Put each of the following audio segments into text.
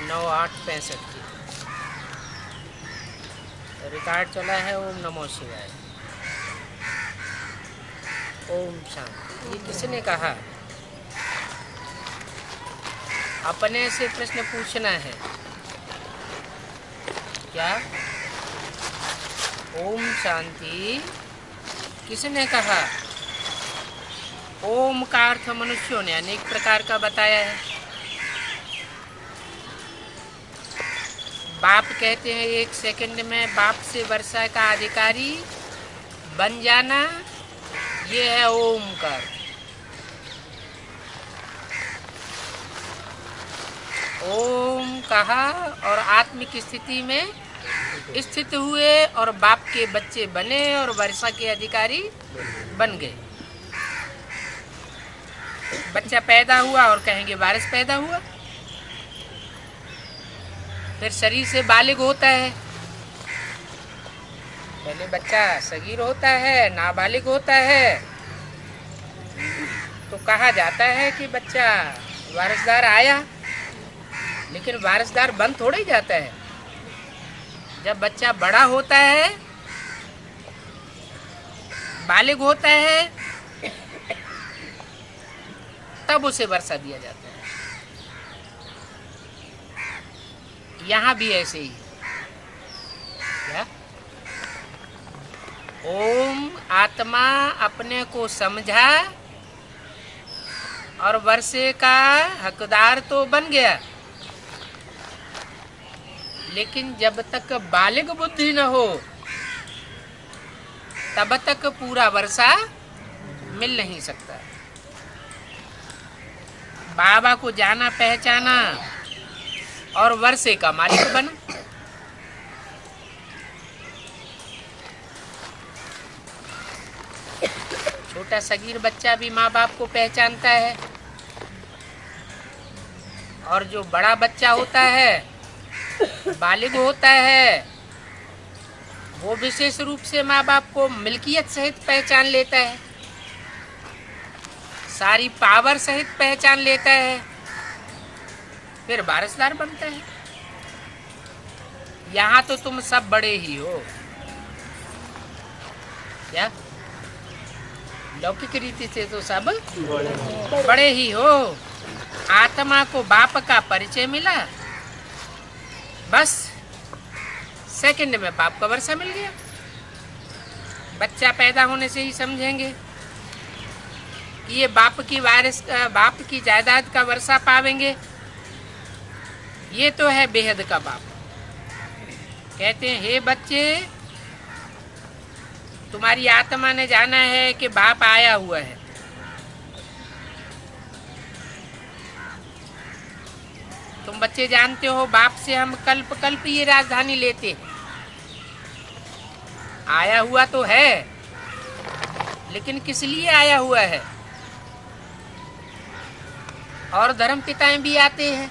9/8/65 की रिकॉर्ड चला है। ओम नमो शिवाय। ओम शांति। ये किसने कहा? अपने से प्रश्न पूछना है क्या? ओम शांति किसने कहा? ओम का अर्थ मनुष्यों ने अनेक प्रकार का बताया है। बाप कहते हैं 1 सेकंड में बाप से वर्षा का अधिकारी बन जाना, ये है ओम का अर्थ। ओम कहा और आत्मिक स्थिति में स्थित हुए और बाप के बच्चे बने और वर्षा के अधिकारी बन गए। बच्चा पैदा हुआ और कहेंगे बारिश पैदा हुआ। फिर शरीर से बालिग होता है। पहले बच्चा सगीर होता है, नाबालिग होता है, तो कहा जाता है कि बच्चा वारिसदार आया, लेकिन वारिसदार बन थोड़ा ही जाता है। जब बच्चा बड़ा होता है, बालिग होता है, तब उसे वर्षा दिया जाता है। यहाँ भी ऐसे ही क्या? ओम आत्मा अपने को समझा और वर्षे का हकदार तो बन गया, लेकिन जब तक बालिग बुद्धि न हो तब तक पूरा वर्षा मिल नहीं सकता। बाबा को जाना पहचाना और वर्षे का मालिक बना। छोटा सगीर बच्चा भी माँ बाप को पहचानता है, और जो बड़ा बच्चा होता है, बालिग होता है, वो विशेष रूप से माँ बाप को मिल्कियत सहित पहचान लेता है, सारी पावर सहित पहचान लेता है, फिर वारिसदार बनता है। यहाँ तो तुम सब बड़े ही हो क्या? लौकिक रीति से तो सब बड़े ही हो। आत्मा को बाप का परिचय मिला, बस सेकंड में बाप का वर्षा मिल गया। बच्चा पैदा होने से ही समझेंगे कि ये बाप की जायदाद का वर्षा पावेंगे। ये तो है बेहद का बाप। कहते हैं हे बच्चे, तुम्हारी आत्मा ने जाना है कि बाप आया हुआ है। तुम बच्चे जानते हो बाप से हम कल्प कल्प ये राजधानी लेते। आया हुआ तो है, लेकिन किस लिए आया हुआ है? और धर्म पिताएं भी आते हैं।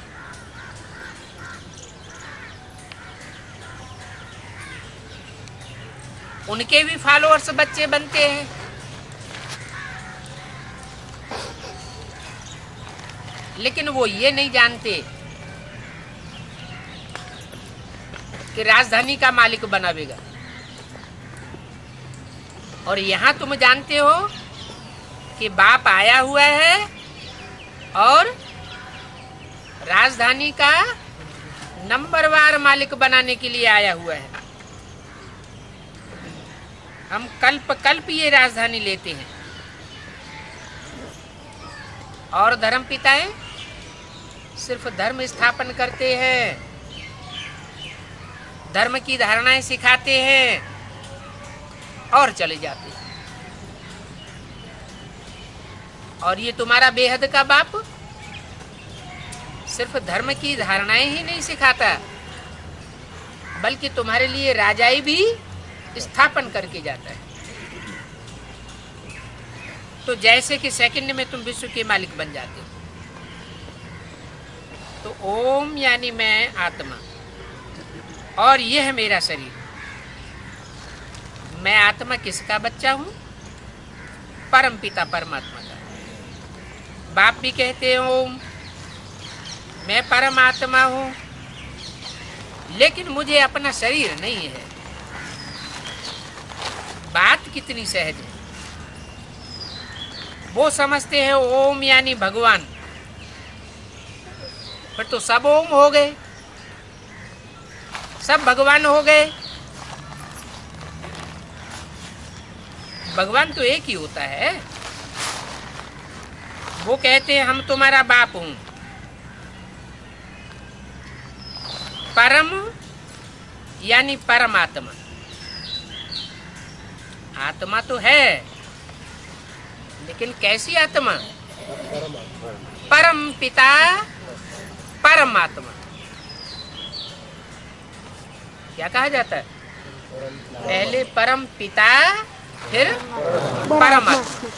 उनके भी फॉलोअर्स बच्चे बनते हैं। लेकिन वो ये नहीं जानते कि राजधानी का मालिक बनावेगा। और यहाँ तुम जानते हो कि बाप आया हुआ है और राजधानी का नंबरवार मालिक बनाने के लिए आया हुआ है। हम कल्प कल्प ये राजधानी लेते हैं। और धर्म पिताएं सिर्फ धर्म स्थापन करते हैं, धर्म की धारणाएं सिखाते हैं और चले जाते हैं। और ये तुम्हारा बेहद का बाप सिर्फ धर्म की धारणाएं ही नहीं सिखाता, बल्कि तुम्हारे लिए राजाई भी स्थापन करके जाता है। तो जैसे कि सेकंड में तुम विश्व के मालिक बन जाते हो। तो ओम यानी मैं आत्मा और यह है मेरा शरीर। मैं आत्मा किसका बच्चा हूँ? परम पिता परमात्मा का। बाप भी कहते हैं ओम, मैं परम आत्मा हूँ लेकिन मुझे अपना शरीर नहीं है। बात कितनी सहज है। वो समझते हैं ओम यानी भगवान, फिर तो सब ओम हो गए, सब भगवान हो गए। भगवान तो एक ही होता है। वो कहते हैं हम तुम्हारा बाप हूं। परम यानी परमात्मा। आत्मा तो है, लेकिन कैसी आत्मा? परम पिता परमात्मा। क्या कहा जाता है? पहले परम पिता फिर परमात्मा।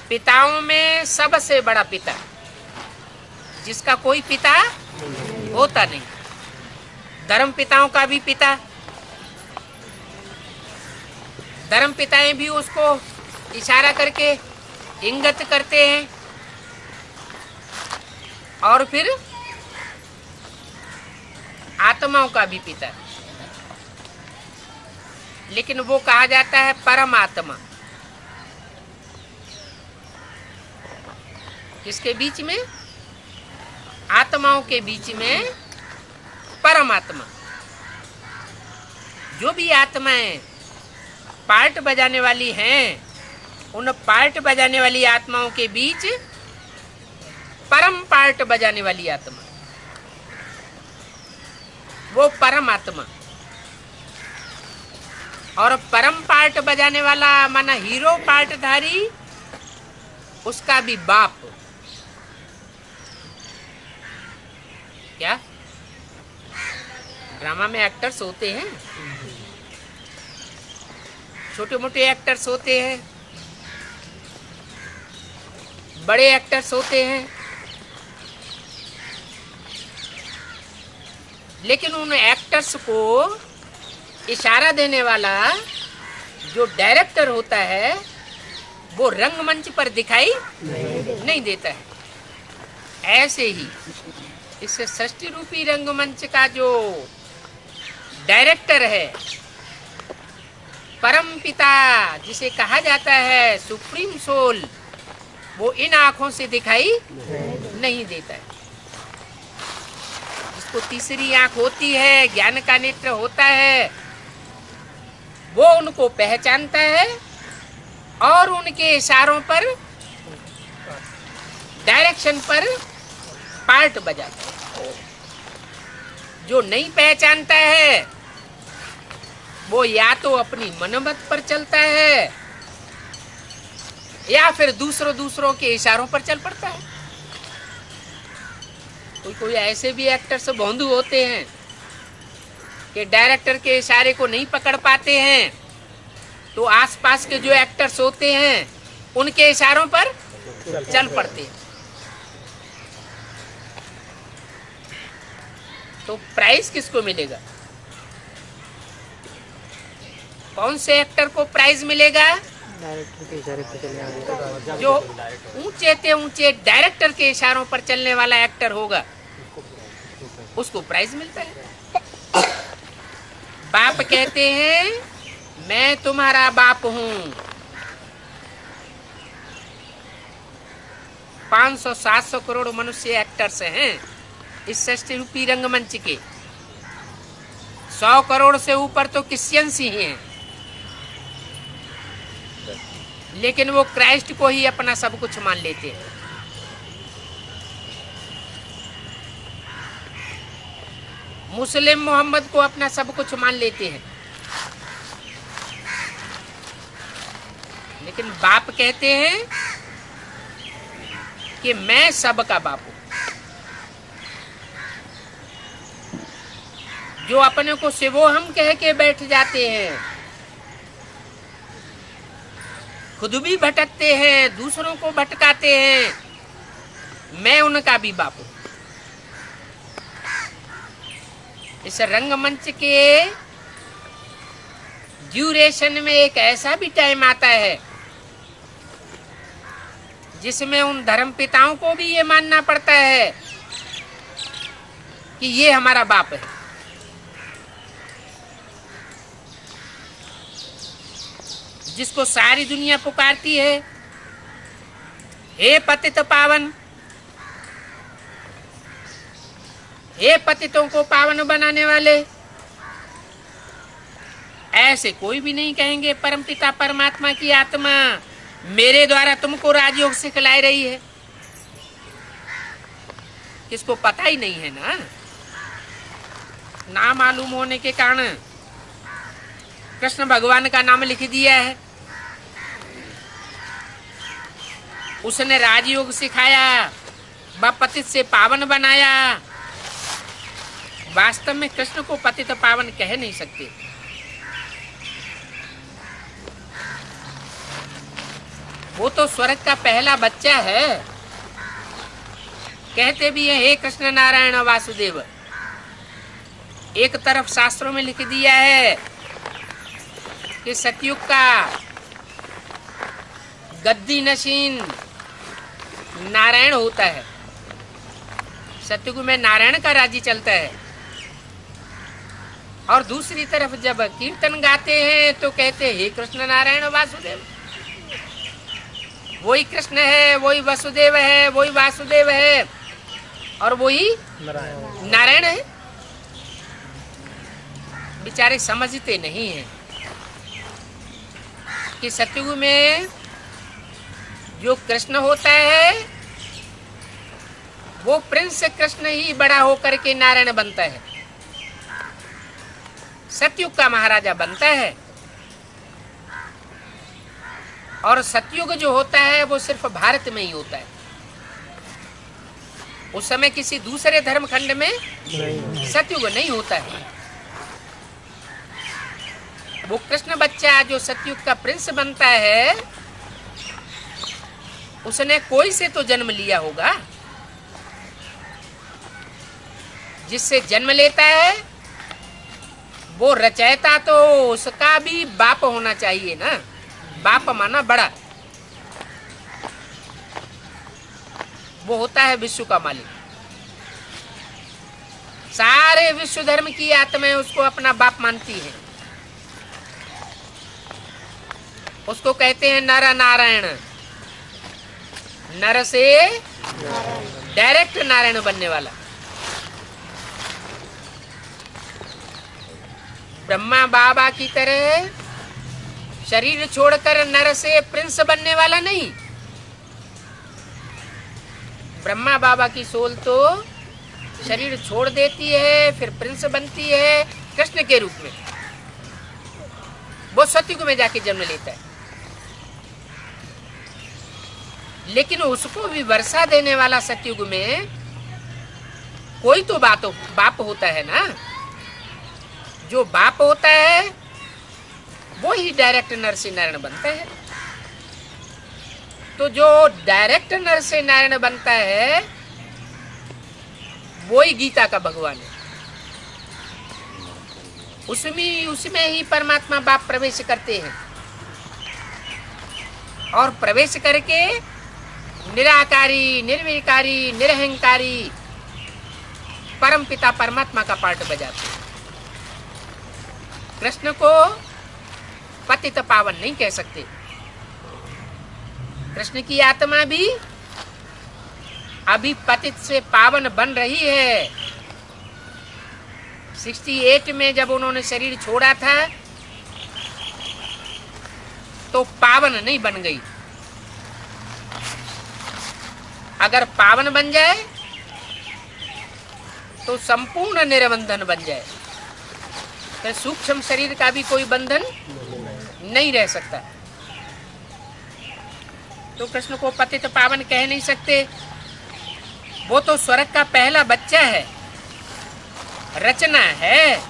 पिताओं में सबसे बड़ा पिता, जिसका कोई पिता होता नहीं। धर्म पिताओं का भी पिता, धर्म पिताएं भी उसको इशारा करके इंगित करते हैं। और फिर आत्माओं का भी पिता, लेकिन वो कहा जाता है परमात्मा। किसके बीच में? आत्माओं के बीच में परमात्मा। जो भी आत्माएं पार्ट बजाने वाली हैं, उन पार्ट बजाने वाली आत्माओं के बीच परम पार्ट बजाने वाली आत्मा, वो परमात्मा। और परम पार्ट बजाने वाला माना हीरो पार्टधारी, उसका भी बाप। क्या ड्रामा में एक्टर्स होते हैं, छोटे मोटे एक्टर्स होते हैं, बड़े एक्टर्स होते हैं, लेकिन उन एक्टर्स को इशारा देने वाला जो डायरेक्टर होता है, वो रंगमंच पर दिखाई नहीं देता है। ऐसे ही इस सृष्टि रूपी रंगमंच का जो डायरेक्टर है, परम पिता जिसे कहा जाता है सुप्रीम सोल, वो इन आंखों से दिखाई नहीं देता है। जिसको तीसरी आंख होती है, ज्ञान का नेत्र होता है, वो उनको पहचानता है और उनके इशारों पर, डायरेक्शन पर पार्ट बजाता है। जो नहीं पहचानता है, वो या तो अपनी मनमत पर चलता है या फिर दूसरों के इशारों पर चल पड़ता है। कोई ऐसे भी एक्टर्स भोंदू होते हैं कि डायरेक्टर के इशारे को नहीं पकड़ पाते हैं, तो आसपास के जो एक्टर्स होते हैं उनके इशारों पर चल पड़ते हैं। तो प्राइज किसको मिलेगा? कौन से एक्टर को प्राइज मिलेगा? डायरेक्टर के इशारे पर चलने वाले, जो ऊंचे से ऊंचे डायरेक्टर के इशारों पर चलने वाला एक्टर होगा, उसको प्राइज मिलता है। बाप कहते हैं मैं तुम्हारा बाप हूं। 500-700 करोड़ मनुष्य एक्टर्स हैं इस सृष्टि रूपी रंगमंच के। 100 करोड़ से ऊपर तो क्रिश्चियंस ही हैं, लेकिन वो क्राइस्ट को ही अपना सब कुछ मान लेते हैं। मुस्लिम मोहम्मद को अपना सब कुछ मान लेते हैं, लेकिन बाप कहते हैं कि मैं सबका बाप हूं। जो अपने को शिवो हम कह के बैठ जाते हैं, खुद भी भटकते हैं, दूसरों को भटकाते हैं, मैं उनका भी बाप हूं। इस रंगमंच के ड्यूरेशन में एक ऐसा भी टाइम आता है जिसमें उन धर्म पिताओं को भी ये मानना पड़ता है कि ये हमारा बाप है। जिसको सारी दुनिया पुकारती है, हे पतित पावन, हे पतितों को पावन बनाने वाले, ऐसे कोई भी नहीं कहेंगे परमपिता परमात्मा की आत्मा मेरे द्वारा तुमको राजयोग सिखलाई रही है। किसको पता ही नहीं है ना मालूम होने के कारण कृष्ण भगवान का नाम लिख दिया है। उसने राजयोग सिखाया, व पतित से पावन बनाया। वास्तव में कृष्ण को पतित पावन कह नहीं सकते। वो तो स्वर्ग का पहला बच्चा है। कहते भी है, हे कृष्ण नारायण वासुदेव। एक तरफ शास्त्रों में लिख दिया है कि सतयुग का गद्दी नशीन नारायण होता है। सतयुग में नारायण का राज्य चलता है। और दूसरी तरफ जब कीर्तन गाते हैं तो कहते हैं, हे कृष्ण नारायण वासुदेव। वही कृष्ण है, वही वसुदेव है, वही वासुदेव है और वही नारायण है। बेचारे समझते नहीं हैं कि सतयुग में जो कृष्ण होता है वो प्रिंस कृष्ण ही बड़ा होकर के नारायण बनता है, सतयुग का महाराजा बनता है। और सतयुग जो होता है वो सिर्फ भारत में ही होता है। उस समय किसी दूसरे धर्म खंड में सतयुग नहीं होता है। वो कृष्ण बच्चा जो सतयुग का प्रिंस बनता है, उसने कोई से तो जन्म लिया होगा। जिससे जन्म लेता है वो रचयिता तो उसका भी बाप होना चाहिए ना। बाप माना बड़ा। वो होता है विश्व का मालिक। सारे विश्व धर्म की आत्माएं उसको अपना बाप मानती है। उसको कहते हैं नर नारायण। नर से डायरेक्ट नारायण बनने वाला। ब्रह्मा बाबा की तरह शरीर छोड़कर नर से प्रिंस बनने वाला नहीं। ब्रह्मा बाबा की सोल तो शरीर छोड़ देती है, फिर प्रिंस बनती है कृष्ण के रूप में। वो सतयुग में जाके जन्म लेता है। लेकिन उसको भी वर्षा देने वाला सतयुग में कोई तो बाप होता है ना। जो बाप होता है वो ही डायरेक्ट नर से नारायण बनता है। तो जो डायरेक्ट नर से नारायण बनता है वो ही गीता का भगवान है। उसमें ही परमात्मा बाप प्रवेश करते हैं और प्रवेश करके निराकारी, निर्विकारी, निरहंकारी परम पिता परमात्मा का पार्ट बजाते हैं। कृष्ण को पतित पावन नहीं कह सकते। कृष्ण की आत्मा भी अभी पतित से पावन बन रही है। 68 में जब उन्होंने शरीर छोड़ा था तो पावन नहीं बन गई। अगर पावन बन जाए तो संपूर्ण निरबंधन बन जाए। तो सूक्ष्म शरीर का भी कोई बंधन नहीं रह सकता। तो कृष्ण को पतित पावन कह नहीं सकते। वो तो स्वर्ग का पहला बच्चा है, रचना है।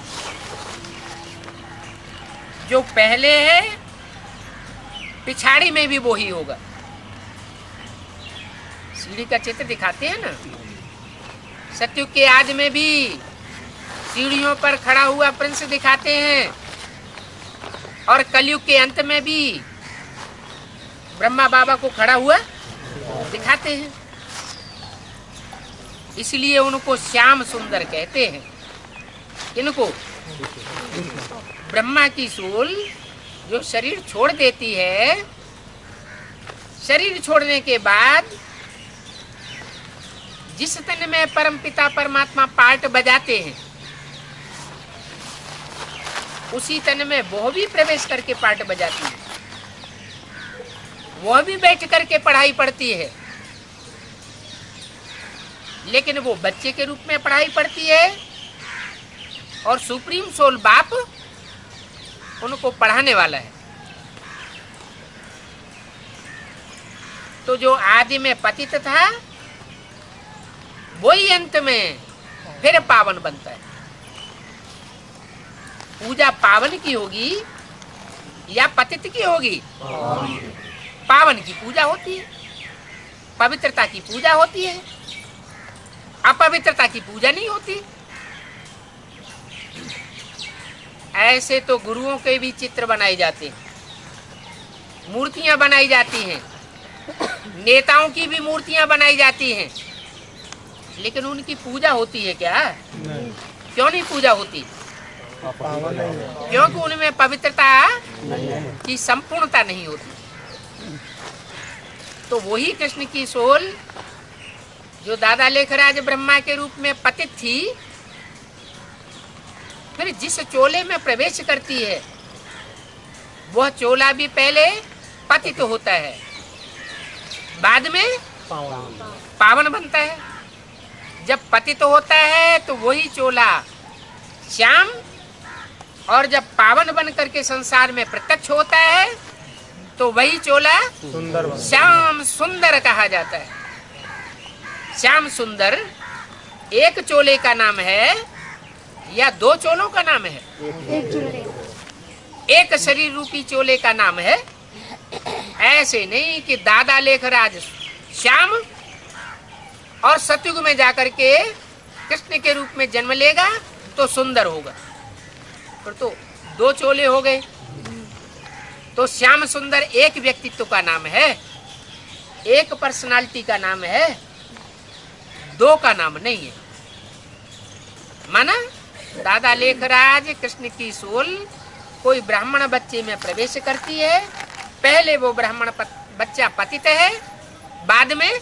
जो पहले है पिछाड़ी में भी वो ही होगा। सीढ़ी का चित्र दिखाते हैं ना। सतयुग के आदि में भी सीढ़ियों पर खड़ा हुआ प्रिंस दिखाते हैं और कलयुग के अंत में भी ब्रह्मा बाबा को खड़ा हुआ दिखाते हैं। इसलिए उनको श्याम सुंदर कहते हैं। इनको ब्रह्मा की सूल जो शरीर छोड़ देती है, शरीर छोड़ने के बाद जिस तन में परमपिता परमात्मा पार्ट बजाते हैं, उसी तन में वह भी प्रवेश करके पार्ट बजाती है, वह भी बैठ करके पढ़ाई पढ़ती है। लेकिन वो बच्चे के रूप में पढ़ाई पढ़ती है और सुप्रीम सोल बाप उनको पढ़ाने वाला है। तो जो आदि में पतित था वही अंत में फिर पावन बनता है। पूजा पावन की होगी या पतित की होगी? पावन की पूजा होती है, पवित्रता की पूजा होती है, अपवित्रता की पूजा नहीं होती। ऐसे तो गुरुओं के भी चित्र बनाए जाते हैं, मूर्तियां बनाई जाती हैं, नेताओं की भी मूर्तियां बनाई जाती हैं, लेकिन उनकी पूजा होती है क्या? क्यों नहीं पूजा होती? क्योंकि उनमें पवित्रता की संपूर्णता नहीं होती। तो वही कृष्ण की सोल जो दादा लेखराज ब्रह्मा के रूप में पतित थी, फिर जिस चोले में प्रवेश करती है वह चोला भी पहले पतित होता है, बाद में पावन बनता है। जब पतित होता है तो वही चोला श्याम, और जब पावन बन करके संसार में प्रत्यक्ष होता है तो वही चोला श्याम सुंदर कहा जाता है। श्याम सुंदर एक चोले का नाम है या दो चोलों का नाम है? एक शरीर रूपी चोले का नाम है। ऐसे नहीं कि दादा लेखराज श्याम और सतयुग में जाकर के कृष्ण के रूप में जन्म लेगा तो सुंदर होगा, फिर तो दो चोले हो गए। तो श्याम सुंदर एक व्यक्तित्व का नाम है, एक पर्सनालिटी का नाम है, दो का नाम नहीं है। माना दादा लेखराज कृष्ण की सोल कोई ब्राह्मण बच्चे में प्रवेश करती है, पहले वो ब्राह्मण बच्चा पतित है, बाद में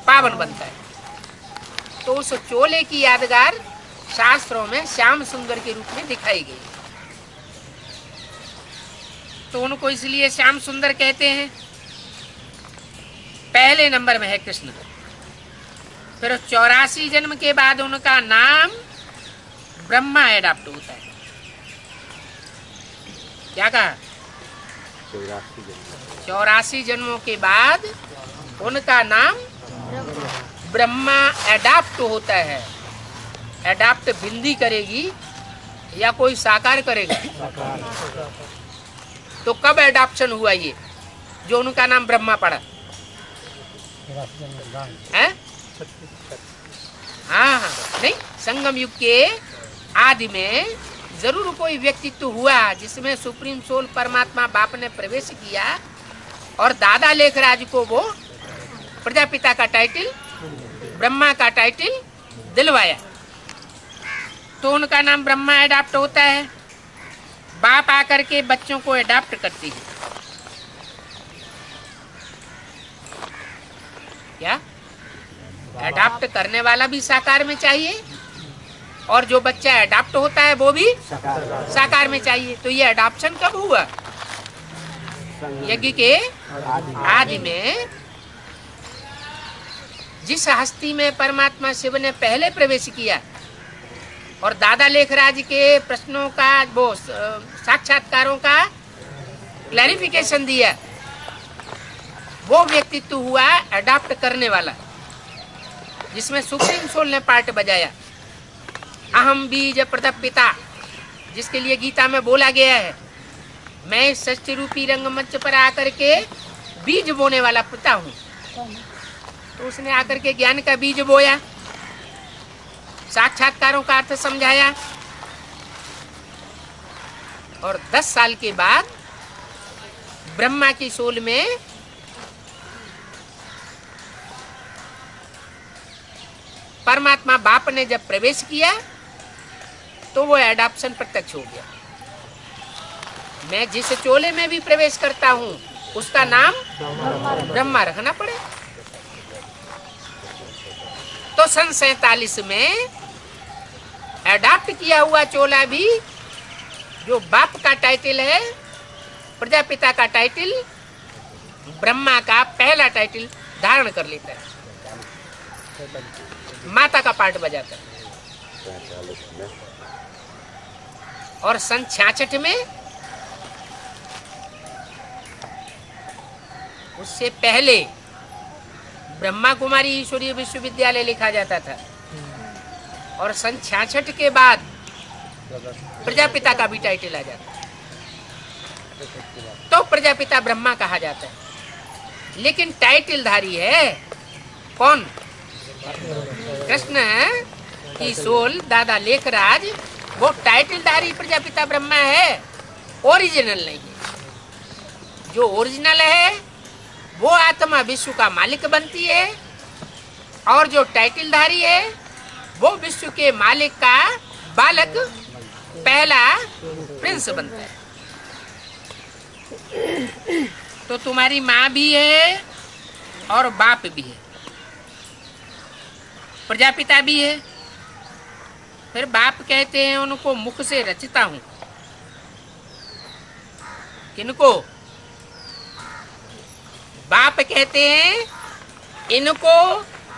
पावन बनता है। तो उस चोले की यादगार शास्त्रों में श्याम सुंदर के रूप में दिखाई गई, तो उनको इसलिए श्याम सुंदर कहते हैं। पहले नंबर में है कृष्ण। फिर 84 जन्म के बाद उनका नाम ब्रह्मा एडाप्ट होता है। क्या कहा? 84 जन्मों के बाद उनका नाम ब्रह्मा एडाप्ट होता है। एडाप्ट बिंदी करेगी या कोई साकार करेगा? तो कब एडाप्शन हुआ ये जो उनका नाम ब्रह्मा पड़ा है? हाँ, नहीं, संगम युग के आदि में जरूर कोई व्यक्तित्व हुआ जिसमें सुप्रीम सोल परमात्मा बाप ने प्रवेश किया और दादा लेखराज को वो प्रजापिता का टाइटल, ब्रह्मा का टाइटल दिलवाया, तो उनका नाम ब्रह्मा एडाप्ट होता है। बाप आकर के बच्चों को एडाप्ट करती है। क्या? एडाप्ट करने वाला भी साकार में चाहिए और जो बच्चा एडाप्ट होता है वो भी साकार में चाहिए। तो ये एडाप्शन कब हुआ? यज्ञ के आदि में जिस हस्ती में परमात्मा शिव ने पहले प्रवेश किया और दादा लेखराज के प्रश्नों का वो साक्षात्कारों का क्लैरिफिकेशन दिया, वो व्यक्तित्व हुआ अडॉप्ट करने वाला, जिसमें सुप्रीम सोल ने पार्ट बजाया। अहम बीज प्रदपिता, जिसके लिए गीता में बोला गया है, मैं षष्ठी रूपी रंगमंच पर आकर के बीज बोने वाला पिता हूँ। तो उसने आकर के ज्ञान का बीज बोया, साक्षात्कारों का अर्थ समझाया, और 10 साल के बाद ब्रह्मा की सोल में परमात्मा बाप ने जब प्रवेश किया तो वो एडॉप्शन प्रत्यक्ष हो गया। मैं जिस चोले में भी प्रवेश करता हूँ उसका नाम ब्रह्मा रखना पड़े। तो सन 47 में एडॉप्ट किया हुआ चोला भी जो बाप का टाइटल है, प्रजापिता का टाइटल, ब्रह्मा का पहला टाइटल धारण कर लेता है, माता का पार्ट बजाता है। और सन 66 में उससे पहले ब्रह्मा कुमारी ईश्वरीय विश्वविद्यालय लिखा जाता था और सन 66 के बाद प्रजापिता का भी टाइटल आ जाता है, तो प्रजापिता ब्रह्मा कहा जाता है। लेकिन टाइटलधारी है कौन? कृष्ण की सोल दादा लेखराज, वो टाइटलधारी प्रजापिता ब्रह्मा है, ओरिजिनल नहीं है। जो ओरिजिनल है वो आत्मा विश्व का मालिक बनती है और जो टाइटलधारी है वो विश्व के मालिक का बालक पहला प्रिंस बनता है। तो तुम्हारी माँ भी है और बाप भी है, प्रजापिता भी है। फिर बाप कहते हैं उनको मुख से रचता हूं। किनको? बाप कहते हैं इनको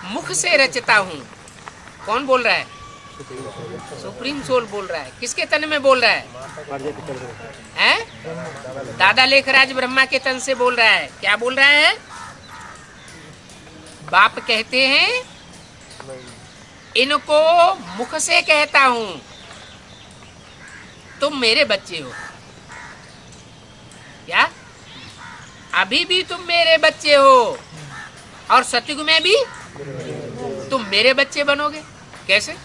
मुख से रचता हूं। कौन बोल रहा है? सुप्रीम सोल बोल रहा है। किसके तन में बोल रहा है? हैं? दादा लेखराज ब्रह्मा के तन से बोल रहा है। क्या बोल रहा है? बाप कहते हैं इनको मुख से कहता हूं, तुम मेरे बच्चे हो। क्या? अभी भी तुम मेरे बच्चे हो और सतयुग में भी तुम मेरे बच्चे बनोगे। कैसे?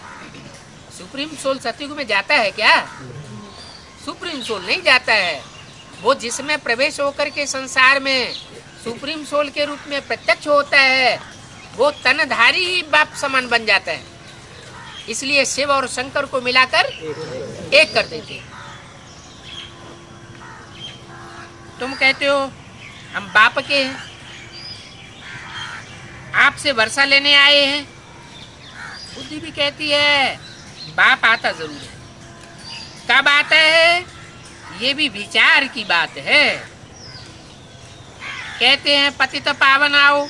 सुप्रीम सोल सतयुग में जाता है क्या? सुप्रीम सोल नहीं जाता है। वो जिसमें प्रवेश होकर के संसार में सुप्रीम सोल के रूप में प्रत्यक्ष होता है वो तनधारी ही बाप समान बन जाता है। इसलिए शिव और शंकर को मिलाकर एक कर देते हैं। तुम कहते हो हम बाप के हैं, आपसे वर्षा लेने आए हैं। बुद्धि भी कहती है बाप आता जरूर है। कब आता है? ये भी विचार की बात है। कहते हैं पतित पावन आओ,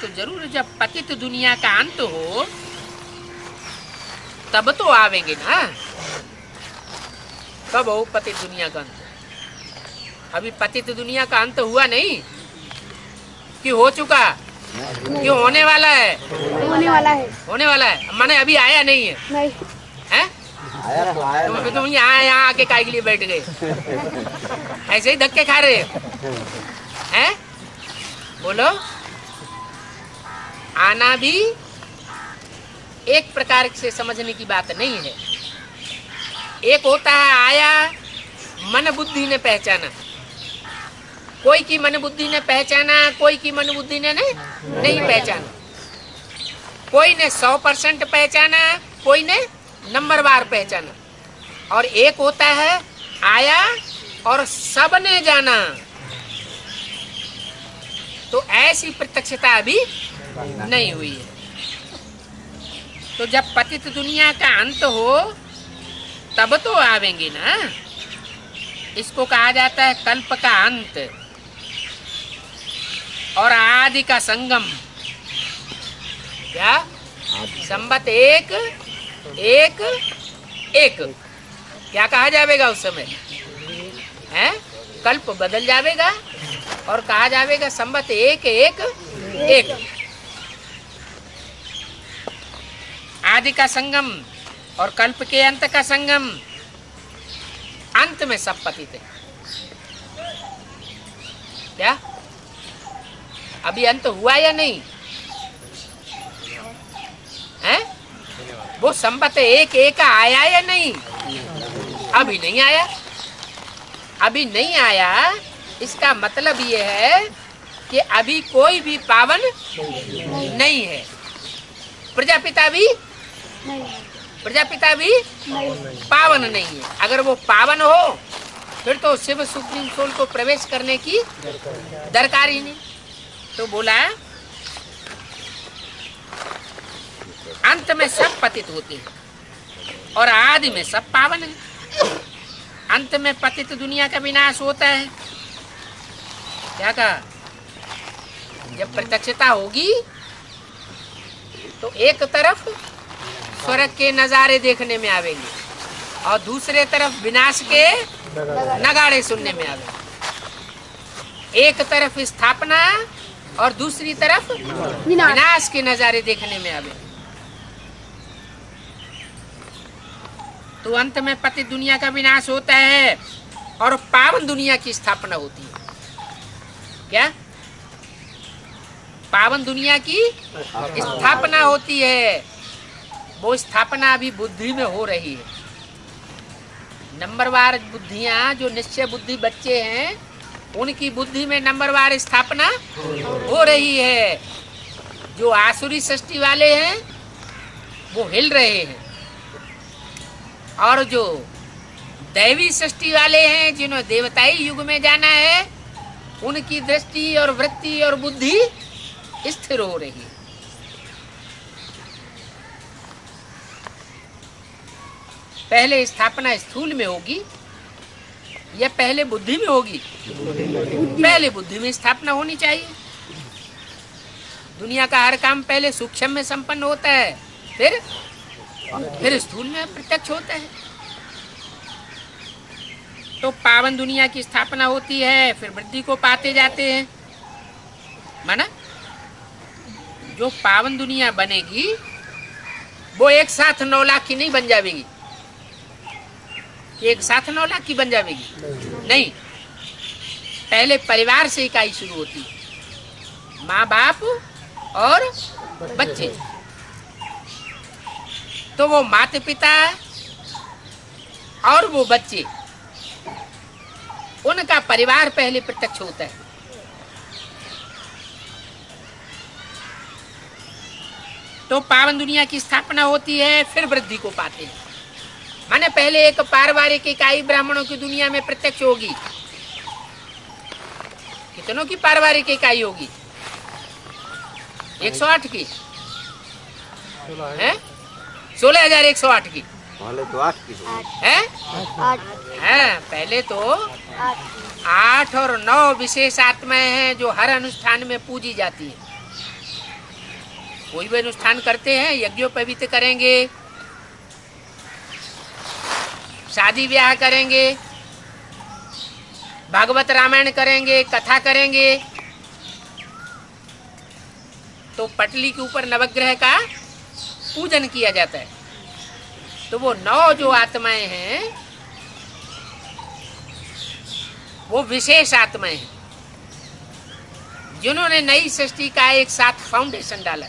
तो जरूर जब पतित दुनिया का अंत हो तब तो आवेंगे ना। कब हो पतित दुनिया का अंत? अभी पतित दुनिया का अंत हुआ नहीं कि हो चुका? कि होने वाला है? होने वाला है। होने वाला है माने अभी आया नहीं है? नहीं है? तुम यहाँ आके काय के लिए बैठ गए? ऐसे ही धक्के खा रहे हैं? बोलो। आना भी एक प्रकार से समझने की बात नहीं है। एक होता है आया, मन बुद्धि ने पहचाना। कोई की मन बुद्धि ने पहचाना, कोई की मन बुद्धि ने नहीं पहचाना। कोई ने 100% पहचाना, कोई ने नंबरवार पहचाना। और एक होता है आया और सबने जाना। तो ऐसी प्रत्यक्षता अभी नहीं हुई है। तो जब पतित दुनिया का अंत हो तब तो आवेंगे ना। इसको कहा जाता है कल्प का अंत और आदि का संगम। क्या? संबत एक एक एक। क्या कहा जाएगा उस समय? हैं? कल्प बदल जाएगा और कहा जाएगा संबत एक एक एक। आदि का संगम और कल्प के अंत का संगम। अंत में सब पतित है। क्या अभी अंत हुआ या नहीं है? वो संबत एक एक आया या नहीं? अभी नहीं आया। अभी नहीं आया इसका मतलब ये है कि अभी कोई भी पावन नहीं है। प्रजापिता भी पावन नहीं है। अगर वो पावन हो फिर तो शिव सुप्रीम सोल को प्रवेश करने की दरकार ही नहीं। तो बोला अंत में सब पतित होते हैं और आदि में सब पावन है। अंत में पतित दुनिया का विनाश होता है। क्या कहा? जब प्रत्यक्षता होगी तो एक तरफ स्वर्ग के नजारे देखने में आवेंगे और दूसरे तरफ विनाश के नगाड़े सुनने में आवेंगे। एक तरफ स्थापना और दूसरी तरफ विनाश के नजारे देखने में आवेंगे। तो अंत में पतित दुनिया का विनाश होता है और पावन दुनिया की स्थापना होती है। क्या? पावन दुनिया की स्थापना होती है। वो स्थापना अभी बुद्धि में हो रही है। नंबरवार बुद्धियां, जो निश्चय बुद्धि बच्चे हैं, उनकी बुद्धि में नंबरवार स्थापना हो रही है। जो आसुरी सृष्टि वाले हैं वो हिल रहे हैं और जो दैवी सृष्टि वाले हैं, जिन्होंने देवताई युग में जाना है, उनकी दृष्टि और वृत्ति और बुद्धि स्थिर हो रही है। पहले स्थापना स्थूल में होगी या पहले बुद्धि में होगी? पहले बुद्धि में स्थापना होनी चाहिए। दुनिया का हर काम पहले सूक्ष्म में संपन्न होता है, फिर स्थूल में प्रत्यक्ष होता है। तो पावन दुनिया की स्थापना होती है, फिर वृद्धि को पाते जाते हैं। माना जो पावन दुनिया बनेगी वो एक साथ 9 लाख की नहीं बन जाएगी। एक साथ 9 लाख की बन जाएगी नहीं। पहले परिवार से इकाई शुरू होती है, माँ बाप और बच्चे। तो वो माता पिता और वो बच्चे, उनका परिवार पहले प्रत्यक्ष होता है। तो पावन दुनिया की स्थापना होती है, फिर वृद्धि को पाते हैं। माने पहले एक पारिवारिक इकाई ब्राह्मणों की दुनिया में प्रत्यक्ष होगी। कितनों की पारिवारिक इकाई होगी? 108 की है, 16,108 की तो 8 की है। पहले तो 8 और 9 विशेष आत्माएं हैं जो हर अनुष्ठान में पूजी जाती है। कोई भी अनुष्ठान करते हैं, यज्ञोपवीत करेंगे, शादी ब्याह करेंगे, भागवत रामायण करेंगे, कथा करेंगे, तो पटली के ऊपर नवग्रह का पूजन किया जाता है। तो वो 9 जो आत्माएं हैं वो विशेष आत्माएं हैं जिन्होंने नई सृष्टि का एक साथ फाउंडेशन डाला,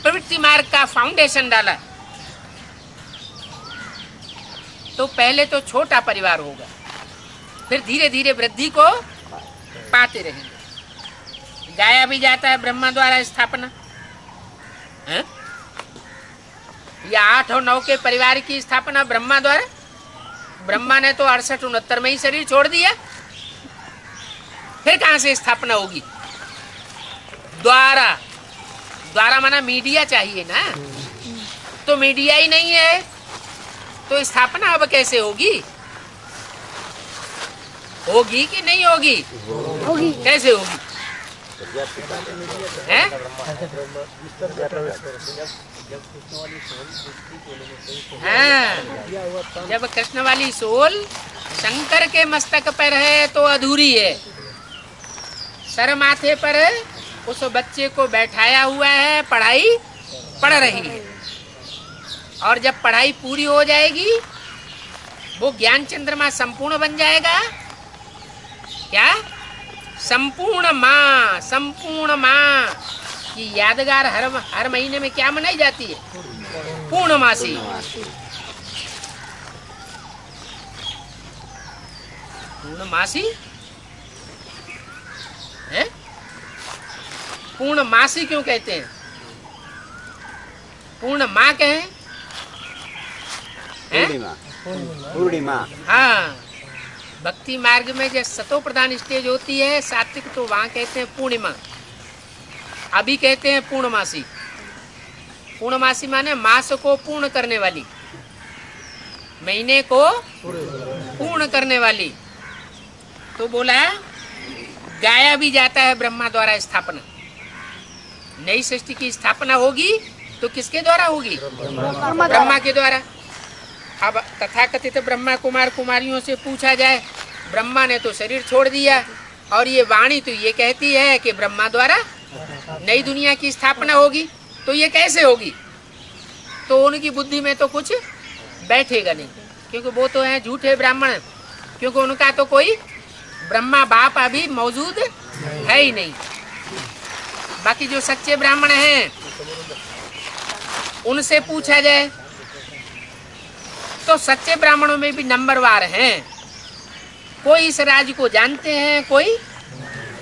प्रवृत्ति मार्ग का फाउंडेशन डाला। तो पहले तो छोटा परिवार होगा, फिर धीरे धीरे वृद्धि को पाते रहेंगे। गाया भी जाता है ब्रह्मा द्वारा स्थापना है? या 8 और 9 के परिवार की स्थापना ब्रह्मा द्वारा। ब्रह्मा ने तो 68-69 में ही शरीर छोड़ दिया, फिर कहां से स्थापना होगी? द्वारा माना मीडिया चाहिए ना, तो मीडिया ही नहीं है तो स्थापना अब कैसे होगी? होगी कि नहीं होगी? होगी। कैसे होगी? है? हाँ, जब कृष्ण वाली सोल शंकर के मस्तक पर है तो अधूरी है। सर माथे पर उस बच्चे को बैठाया हुआ है, पढ़ाई पढ़ रही है, और जब पढ़ाई पूरी हो जाएगी वो ज्ञान चंद्रमा संपूर्ण बन जाएगा। क्या? संपूर्ण माँ की यादगार हर महीने में क्या मनाई जाती है? पूर्णमासी। पूर्णमासी है? पूर्णमासी क्यों कहते हैं? पूर्णमा कहें? पूर्णिमा पूर्णिमा। हाँ, भक्ति मार्ग में जो सतो प्रधान स्टेज होती है सात्विक, तो वहाँ कहते हैं पूर्णिमा। अभी कहते हैं पूर्णमासी। पूर्णमासी माने मास को पूर्ण करने वाली, महीने को पूर्ण करने वाली। तो बोला गाया भी जाता है ब्रह्मा द्वारा स्थापना। नई सृष्टि की स्थापना होगी तो किसके द्वारा होगी? ब्रह्मा के द्वारा। अब तथाकथित ब्रह्मा कुमार कुमारियों से पूछा जाए, ब्रह्मा ने तो शरीर छोड़ दिया और ये वाणी तो ये कहती है कि ब्रह्मा द्वारा नई दुनिया की स्थापना होगी, तो ये कैसे होगी? तो उनकी बुद्धि में तो कुछ बैठेगा नहीं, क्योंकि वो तो है झूठे ब्राह्मण, क्योंकि उनका तो कोई ब्रह्मा बाप अभी मौजूद है ही नहीं। बाकी जो सच्चे ब्राह्मण हैं उनसे पूछा जाए तो सच्चे ब्राह्मणों में भी नंबरवार हैं। कोई इस राज को जानते हैं, कोई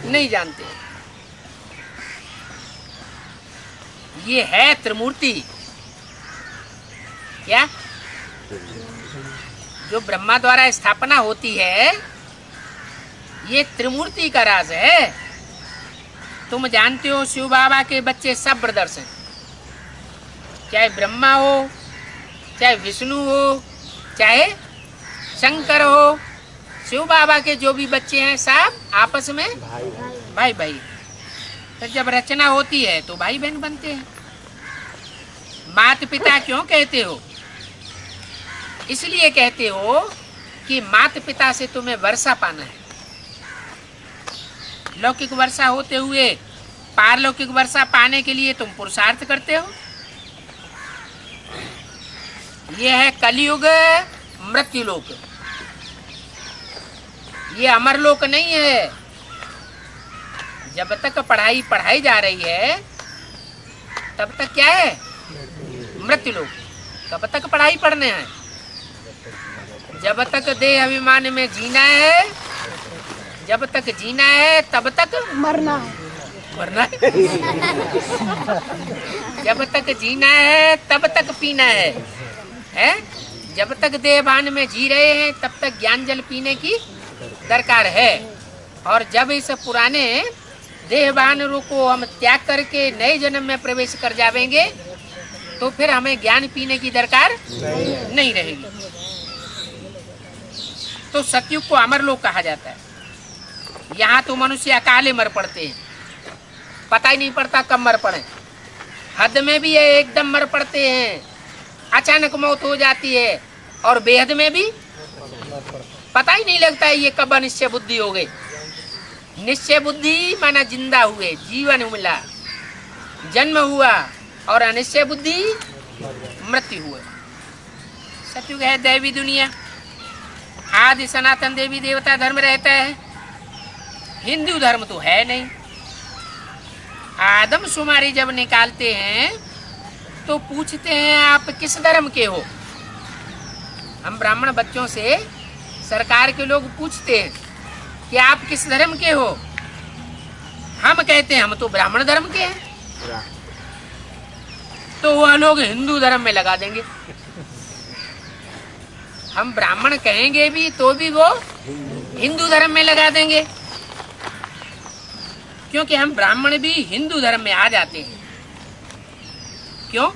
नहीं जानते। ये है त्रिमूर्ति। क्या? जो ब्रह्मा द्वारा स्थापना होती है ये त्रिमूर्ति का राज है। तुम जानते हो शिव बाबा के बच्चे सब ब्रदर्स हैं, चाहे ब्रह्मा हो, चाहे विष्णु हो, चाहे शंकर हो। शिव बाबा के जो भी बच्चे हैं सब आपस में भाई भाई। तो जब रचना होती है तो भाई बहन बनते हैं। माता पिता क्यों कहते हो? इसलिए कहते हो कि माता पिता से तुम्हें वर्षा पाना है। लौकिक वर्षा होते हुए पारलौकिक वर्षा पाने के लिए तुम पुरुषार्थ करते हो। यह है कलयुग मृत्युलोक, ये अमरलोक नहीं है। जब तक पढ़ाई पढ़ाई जा रही है तब तक क्या है? मृत्युलोक। कब तक पढ़ाई पढ़ने है? जब तक देह अभिमान में जीना है, जब तक जीना है तब तक मरना है। मरना है। जब तक जीना है तब तक पीना है? जब तक देहभान में जी रहे हैं तब तक ज्ञान जल पीने की दरकार है। और जब इस पुराने देहभान को हम त्याग करके नए जन्म में प्रवेश कर जावेंगे तो फिर हमें ज्ञान पीने की दरकार नहीं रहेगी। तो सतयुग को अमरलोक कहा जाता है। यहाँ तो मनुष्य अकाले मर पड़ते हैं, पता ही नहीं पड़ता कब मर पड़े। हद में भी है एकदम मर पड़ते हैं, अचानक मौत हो जाती है। और बेहद में भी पता ही नहीं लगता है ये कब अनिश्चय बुद्धि हो गई। निश्चय बुद्धि माना जिंदा हुए, जीवन मिला, जन्म हुआ, और अनिश्चय बुद्धि मृत्यु हुआ। सतयुग है दैवी दुनिया। आदि सनातन देवी देवता धर्म रहता है, हिंदू धर्म तो है नहीं। आदमशुमारी जब निकालते हैं तो पूछते हैं आप किस धर्म के हो। हम ब्राह्मण बच्चों से सरकार के लोग पूछते हैं कि आप किस धर्म के हो। हम कहते हैं हम तो ब्राह्मण धर्म के हैं, तो वह लोग हिंदू धर्म में लगा देंगे। हम ब्राह्मण कहेंगे भी तो भी वो हिंदू धर्म में लगा देंगे, क्योंकि हम ब्राह्मण भी हिंदू धर्म में आ जाते हैं। क्यों?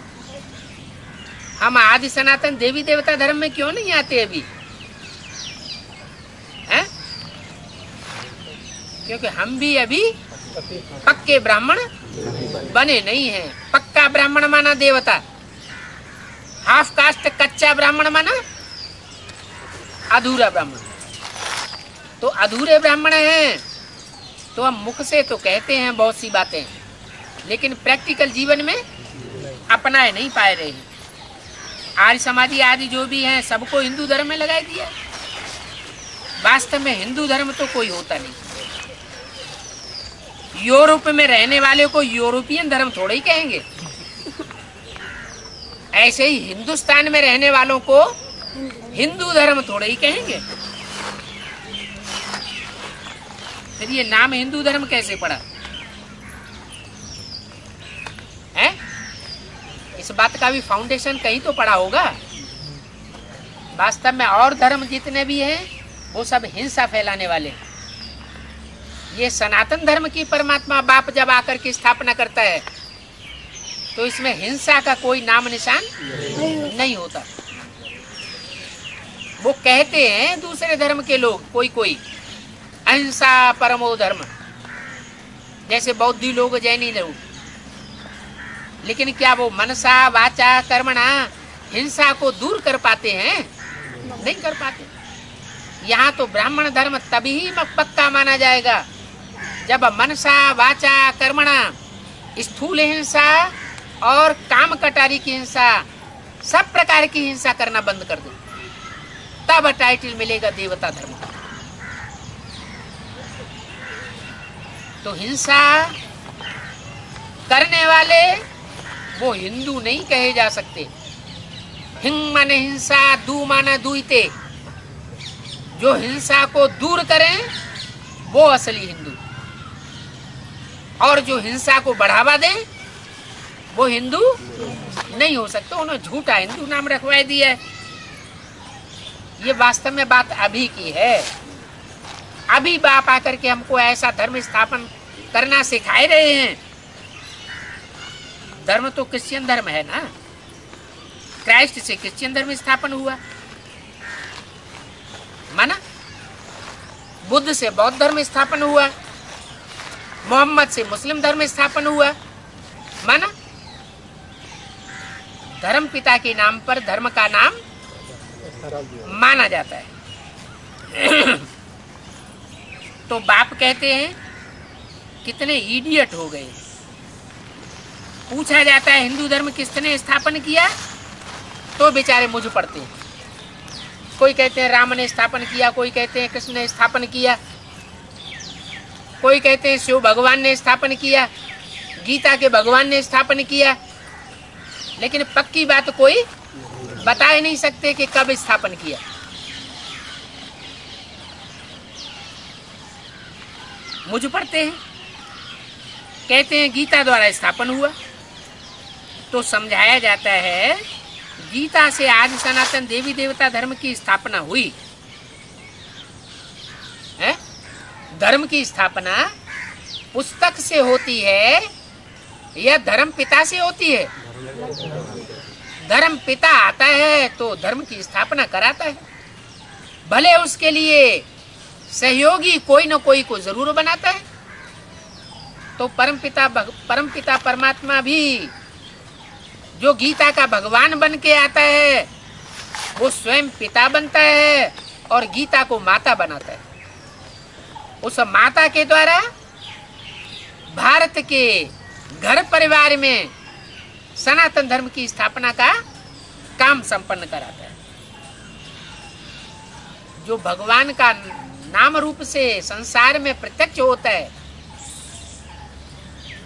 हम आदि सनातन देवी देवता धर्म में क्यों नहीं आते अभी? हैं? क्योंकि हम भी अभी पक्के ब्राह्मण बने नहीं हैं। पक्का ब्राह्मण माना देवता, हाफ कास्ट कच्चा ब्राह्मण माना अधूरा ब्राह्मण। तो अधूरे ब्राह्मण हैं तो हम मुख से तो कहते हैं बहुत सी बातें, लेकिन प्रैक्टिकल जीवन में अपनाए नहीं पाए रहे हैं। आर्य समाजी आदि जो भी हैं सबको हिंदू धर्म में लगा दिया। वास्तव में हिंदू धर्म तो कोई होता नहीं। यूरोप में रहने वाले को यूरोपियन धर्म थोड़ा ही कहेंगे, ऐसे ही हिंदुस्तान में रहने वालों को हिंदू धर्म थोड़ा ही कहेंगे। फिर ये नाम हिंदू धर्म कैसे पड़ा? उस बात का भी फाउंडेशन कहीं तो पड़ा होगा। वास्तव में और धर्म जितने भी हैं वो सब हिंसा फैलाने वाले हैं। ये सनातन धर्म की परमात्मा बाप जब आकर के स्थापना करता है तो इसमें हिंसा का कोई नाम निशान नहीं होता। वो कहते हैं दूसरे धर्म के लोग कोई कोई अहिंसा परमो धर्म, जैसे बौद्धि लोग जैनी लोग, लेकिन क्या वो मनसा वाचा कर्मणा हिंसा को दूर कर पाते हैं? नहीं कर पाते। यहाँ तो ब्राह्मण धर्म तभी पक्का माना जाएगा जब मनसा वाचा कर्मणा स्थूल हिंसा और काम कटारी की हिंसा, सब प्रकार की हिंसा करना बंद कर दो, तब टाइटल मिलेगा देवता धर्म का। तो हिंसा करने वाले वो हिंदू नहीं कहे जा सकते। हिंग माने हिंसा, दू माना दुईते। जो हिंसा को दूर करें वो असली हिंदू, और जो हिंसा को बढ़ावा दें वो हिंदू नहीं हो सकते। उन्होंने झूठा हिंदू नाम रखवा दिया है। ये वास्तव में बात अभी की है। अभी बाप आकर के हमको ऐसा धर्म स्थापन करना सिखाए रहे हैं। धर्म तो क्रिश्चियन धर्म है ना, क्राइस्ट से क्रिश्चियन धर्म स्थापन हुआ, माना। बुद्ध से बौद्ध धर्म स्थापन हुआ, मोहम्मद से मुस्लिम धर्म स्थापन हुआ, माना। धर्म पिता के नाम पर धर्म का नाम माना जाता है। तो बाप कहते हैं कितने इडियट हो गए। पूछा जाता है हिंदू धर्म किसने स्थापन किया, तो बेचारे मुझ पड़ते हैं। कोई कहते हैं राम ने स्थापन किया, कोई कहते हैं कृष्ण ने स्थापन किया, कोई कहते हैं शिव भगवान ने स्थापन किया, गीता के भगवान ने स्थापन किया। लेकिन पक्की बात कोई बता ही नहीं सकते कि कब स्थापन किया। मुझ पढ़ते हैं, कहते हैं गीता द्वारा स्थापन हुआ। तो समझाया जाता है गीता से आज सनातन देवी देवता धर्म की स्थापना हुई है। धर्म की स्थापना पुस्तक से होती है या धर्म पिता से होती है? धर्म पिता आता है तो धर्म की स्थापना कराता है, भले उसके लिए सहयोगी कोई न कोई को जरूर बनाता है। तो परमपिता परमात्मा भी जो गीता का भगवान बन के आता है वो स्वयं पिता बनता है और गीता को माता बनाता है। उस माता के द्वारा भारत के घर परिवार में सनातन धर्म की स्थापना का काम संपन्न कराता है। जो भगवान का नाम रूप से संसार में प्रत्यक्ष होता है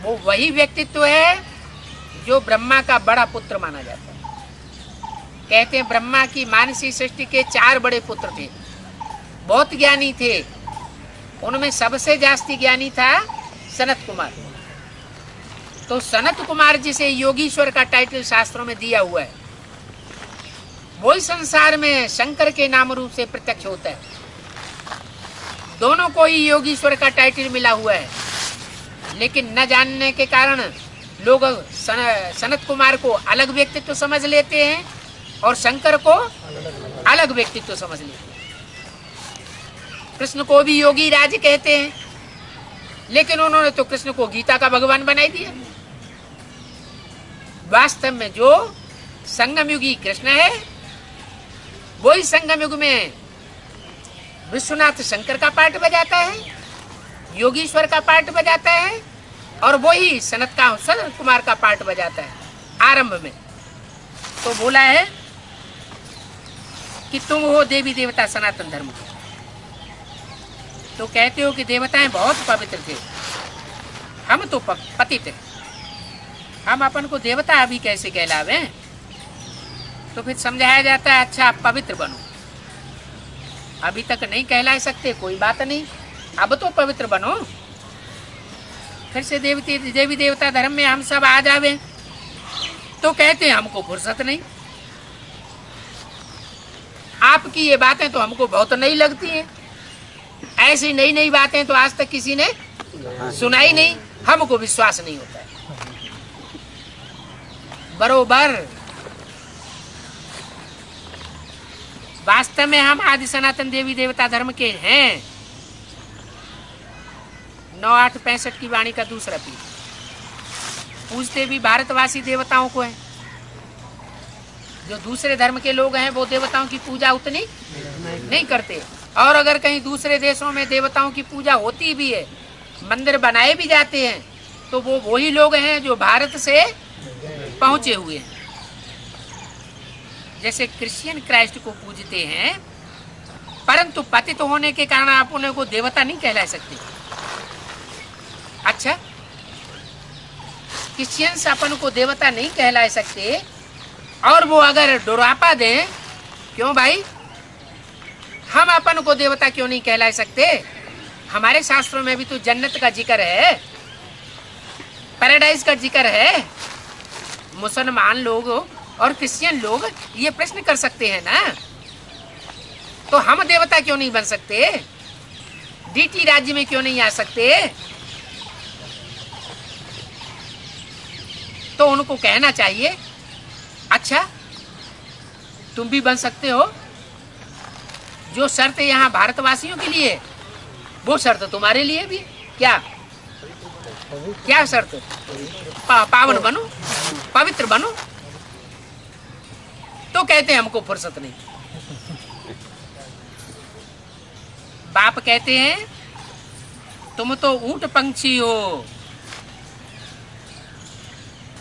वो वही व्यक्तित्व है जो ब्रह्मा का बड़ा पुत्र माना जाता है। कहते हैं ब्रह्मा की मानसी सृष्टि के 4 बड़े पुत्र थे, बहुत ज्ञानी थे। उनमें सबसे जास्ती ज्ञानी था सनत कुमार। तो सनत कुमार जिसे योगीश्वर का टाइटल शास्त्रों में दिया हुआ है, वही संसार में शंकर के नाम रूप से प्रत्यक्ष होता है। दोनों को ही योगीश्वर का टाइटल मिला हुआ है, लेकिन न जानने के कारण लोग सनत कुमार को अलग व्यक्तित्व समझ लेते हैं और शंकर को अलग व्यक्तित्व समझ लेते हैं। कृष्ण को भी योगी राज कहते हैं, लेकिन उन्होंने तो कृष्ण को गीता का भगवान बनाई दिया। वास्तव में जो संगम युगी कृष्ण है वही संगम युग में विश्वनाथ शंकर का पार्ट बजाता है, योगीश्वर का पार्ट बजाता है, और वही सनत कुमार का पार्ट बजाता है आरंभ में। तो बोला है कि तुम हो देवी देवता सनातन धर्म के। तो कहते हो कि देवताएं बहुत पवित्र थे, हम तो पतित हैं, हम अपन को देवता अभी कैसे कहलावे? तो फिर समझाया जाता है अच्छा आप पवित्र बनो। अभी तक नहीं कहला सकते, कोई बात नहीं, अब तो पवित्र बनो। फिर से देवी देवता धर्म में हम सब आ जावे तो कहते हैं हमको फुर्सत नहीं। आपकी ये बातें तो हमको बहुत नई लगती हैं। ऐसी नई नई बातें तो आज तक किसी ने सुनाई नहीं, हमको विश्वास नहीं होता है। बरोबर वास्तव में हम आदि सनातन देवी देवता धर्म के हैं। 9865 की वाणी का दूसरा पीठ। पूजते भी भारतवासी देवताओं को हैं। जो दूसरे धर्म के लोग हैं वो देवताओं की पूजा उतनी नहीं करते, और अगर कहीं दूसरे देशों में देवताओं की पूजा होती भी है, मंदिर बनाए भी जाते हैं, तो वो वही लोग हैं जो भारत से पहुंचे हुए हैं। जैसे क्रिश्चियन क्राइस्ट को पूजते हैं, परंतु पतित होने के कारण आप उन्हें को देवता नहीं कहला सकते। अच्छा, क्रिश्चियंस अपन को देवता नहीं कहला सकते, और वो अगर डुरापा दें, क्यों भाई हम अपन को देवता क्यों नहीं कहला सकते? हमारे शास्त्रों में भी तो जन्नत का जिक्र है, पैराडाइज का जिक्र है। मुसलमान लोग और क्रिश्चियन लोग ये प्रश्न कर सकते हैं ना, तो हम देवता क्यों नहीं बन सकते? डीटी राज्य में क्यों नहीं आ सकते? तो उनको कहना चाहिए, अच्छा तुम भी बन सकते हो। जो शर्त यहाँ भारतवासियों के लिए, वो शर्त तुम्हारे लिए भी। क्या क्या शर्त? पावन बनो, पवित्र बनो। तो कहते हैं हमको फुर्सत नहीं। बाप कहते हैं तुम तो ऊंट पंछी हो।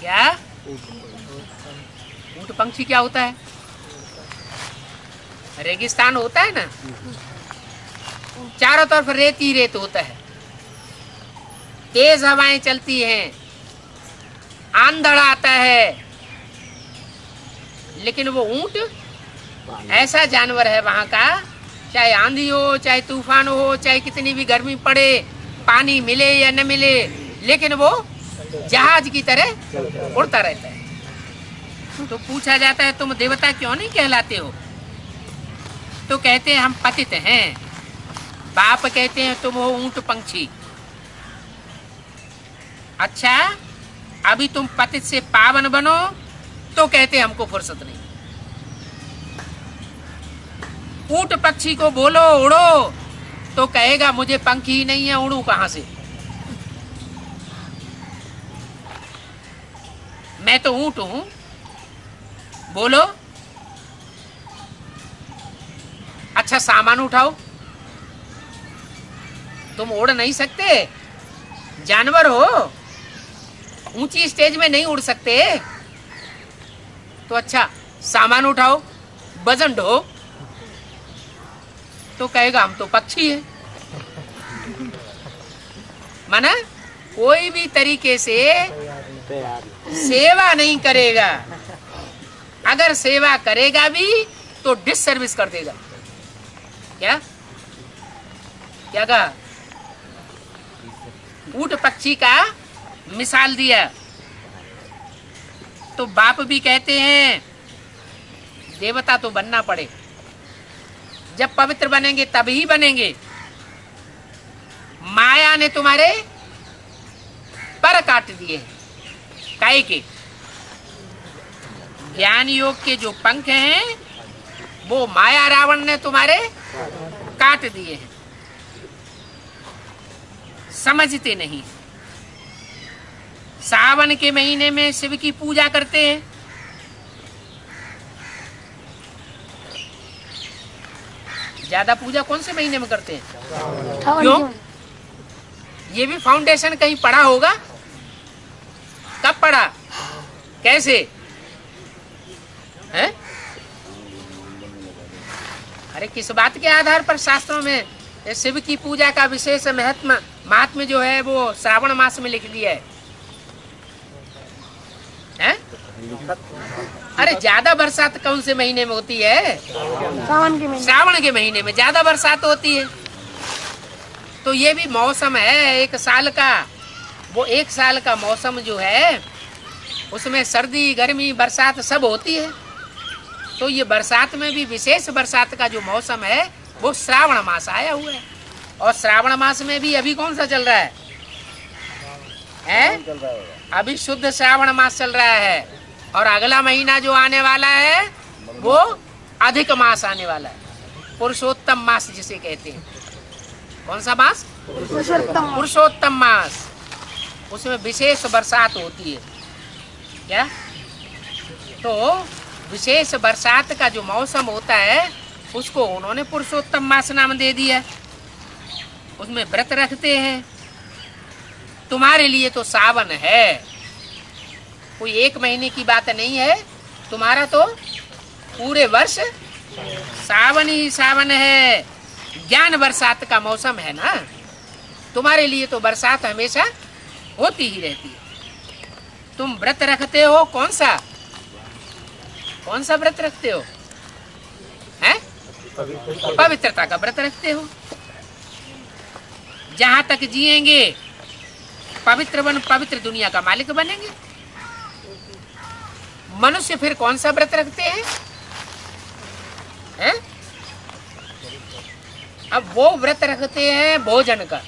क्या ऊंट पंछी क्या होता है? रेगिस्तान होता है ना, चारों तरफ रेत ही रेत होता है, तेज हवाएं चलती हैं, आंधड़ आता है, लेकिन वो ऊंट ऐसा जानवर है वहां का, चाहे आंधी हो, चाहे तूफान हो, चाहे कितनी भी गर्मी पड़े, पानी मिले या न मिले, लेकिन वो जहाज की तरह उड़ता रहता है। तो पूछा जाता है तुम देवता क्यों नहीं कहलाते हो? तो कहते हैं हम पतित हैं। बाप कहते हैं तुम हो ऊंट पंछी। अच्छा, अभी तुम पतित से पावन बनो, तो कहते हैं हमको फुर्सत नहीं। ऊंट पक्षी को बोलो उड़ो, तो कहेगा मुझे पंख ही नहीं है, उड़ू कहां से? मैं तो ऊंट हूं, बोलो। अच्छा, सामान उठाओ, तुम उड़ नहीं सकते, जानवर हो, ऊंची स्टेज में नहीं उड़ सकते, तो अच्छा सामान उठाओ, वजन ढो, तो कहेगा हम तो पक्षी हैं। माना कोई भी तरीके से सेवा नहीं करेगा, अगर सेवा करेगा भी तो डिससर्विस कर देगा। क्या क्या कहा? ऊंट पक्षी का मिसाल दिया। तो बाप भी कहते हैं देवता तो बनना पड़े, जब पवित्र बनेंगे तभी बनेंगे। माया ने तुम्हारे पर काट दिए, काहे के? ज्ञान योग के जो पंख हैं वो माया रावण ने तुम्हारे काट दिए हैं। समझते नहीं। सावन के महीने में शिव की पूजा करते हैं, ज्यादा पूजा कौन से महीने में करते हैं? क्यों? ये भी फाउंडेशन कहीं पढ़ा होगा? कब पढ़ा? कैसे है? अरे किस बात के आधार पर शास्त्रों में शिव की पूजा का विशेष महात्म्य जो है वो श्रावण मास में लिख दिया है? अरे ज्यादा बरसात कौन से महीने में होती है? श्रावण के महीने में ज्यादा बरसात होती है। तो ये भी मौसम है एक साल का, वो एक साल का मौसम जो है उसमें सर्दी गर्मी बरसात सब होती है। तो ये बरसात में भी विशेष बरसात का जो मौसम है वो श्रावण मास आया हुआ है। और श्रावण मास में भी अभी कौन सा चल रहा है? अभी शुद्ध श्रावण मास चल रहा है। और अगला महीना जो आने वाला है वो अधिक मास आने वाला है, पुरुषोत्तम मास जिसे कहते हैं। कौन सा मास? पुरुषोत्तम मास। उसमें विशेष बरसात होती है। क्या? तो विशेष बरसात का जो मौसम होता है उसको उन्होंने पुरुषोत्तम मास नाम दे दिया। उसमें व्रत रखते हैं। तुम्हारे लिए तो सावन है, कोई एक महीने की बात नहीं है। तुम्हारा तो पूरे वर्ष सावन ही सावन है। ज्ञान बरसात का मौसम है ना। तुम्हारे लिए तो बरसात हमेशा होती ही रहती है। तुम व्रत रखते हो, कौन सा व्रत रखते हो? हैं? पवित्रता का व्रत रखते हो। जहां तक जिएंगे पवित्र दुनिया का मालिक बनेंगे। मनुष्य फिर कौन सा व्रत रखते हैं? हैं? अब वो व्रत रखते हैं भोजन का।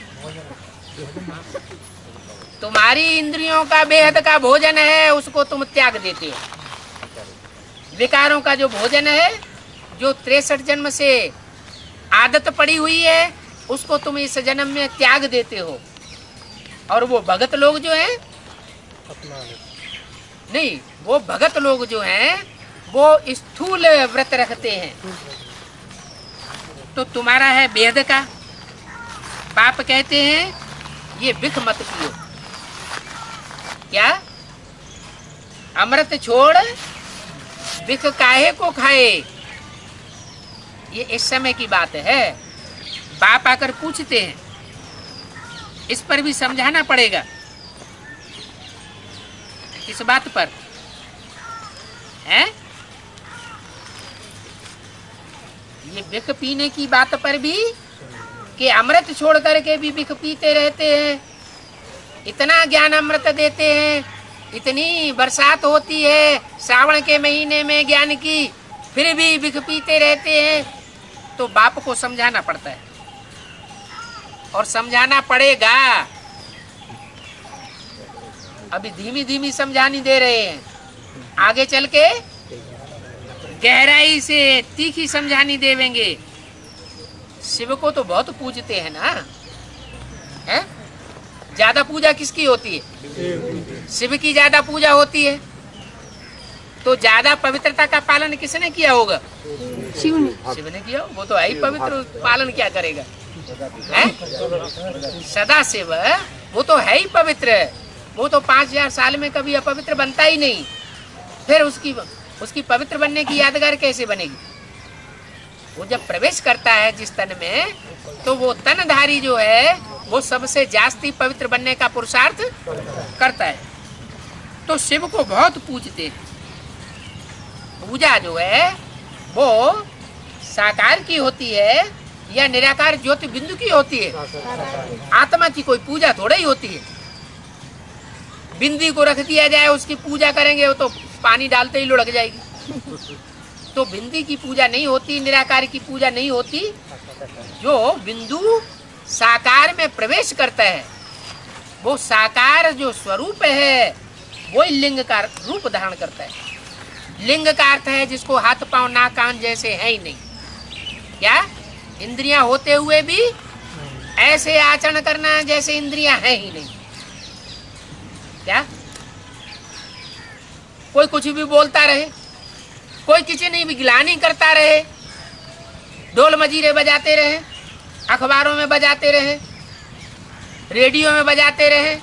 तुम्हारी इंद्रियों का बेहद का भोजन है, उसको तुम त्याग देते हो। विकारों का जो भोजन है, जो 63 जन्म से आदत पड़ी हुई है, उसको तुम इस जन्म में त्याग देते हो। और वो भगत लोग जो हैं, नहीं, वो भगत लोग जो हैं वो स्थूल व्रत रखते हैं। तो तुम्हारा है बेहद का। पाप कहते हैं ये विख मत पियो। क्या? अमृत छोड़ विख काहे को खाए। ये इस समय की बात है। बाप आकर पूछते हैं, इस पर भी समझाना पड़ेगा। इस बात पर है, ये विख पीने की बात पर भी कि अमृत छोड़ करके भी विख पीते रहते हैं। इतना ज्ञान अमृत देते हैं, इतनी बरसात होती है श्रावण के महीने में ज्ञान की, फिर भी विख पीते रहते हैं। तो बाप को समझाना पड़ता है और समझाना पड़ेगा। अभी धीमी धीमी समझानी दे रहे हैं, आगे चल के गहराई से तीखी समझानी देवेंगे। शिव को तो बहुत पूजते हैं ना, है? ज्यादा पूजा किसकी होती है? शिव की ज्यादा पूजा होती है। तो ज्यादा पवित्रता का पालन किसने किया होगा? शिव ने किया। वो तो है ही पवित्र, पालन क्या करेगा? है? सदा शिव वो तो है ही पवित्र। वो तो 5000 साल में कभी अपवित्र बनता ही नहीं। फिर उसकी पवित्र बनने की यादगार कैसे बनेगी? वो जब प्रवेश करता है जिस तन में, तो वो तनधारी जो है वो सबसे जास्ती पवित्र बनने का पुरुषार्थ करता है। तो शिव को बहुत पूजते हैं। पूजा जो है वो साकार की होती है या निराकार ज्योति बिंदु की होती है। आत्मा की कोई पूजा थोड़ा ही होती है। बिंदी को रख दिया जाए, उसकी पूजा करेंगे, वो तो पानी डालते ही लुढ़क जाएगी। तो बिंदी की पूजा नहीं होती, निराकार की पूजा नहीं होती। जो बिंदु साकार में प्रवेश करता है, वो साकार जो स्वरूप है वही लिंग का रूप धारण करता है। लिंग का अर्थ है जिसको हाथ पांव नाक कान जैसे है ही नहीं। क्या? इंद्रियां होते हुए भी ऐसे आचरण करना जैसे इंद्रियां है ही नहीं। क्या? कोई कुछ भी बोलता रहे, कोई किसी ने भी गिलानी करता रहे, ढोल मजीरे बजाते रहे, अखबारों में बजाते रहे, रेडियो में बजाते रहे,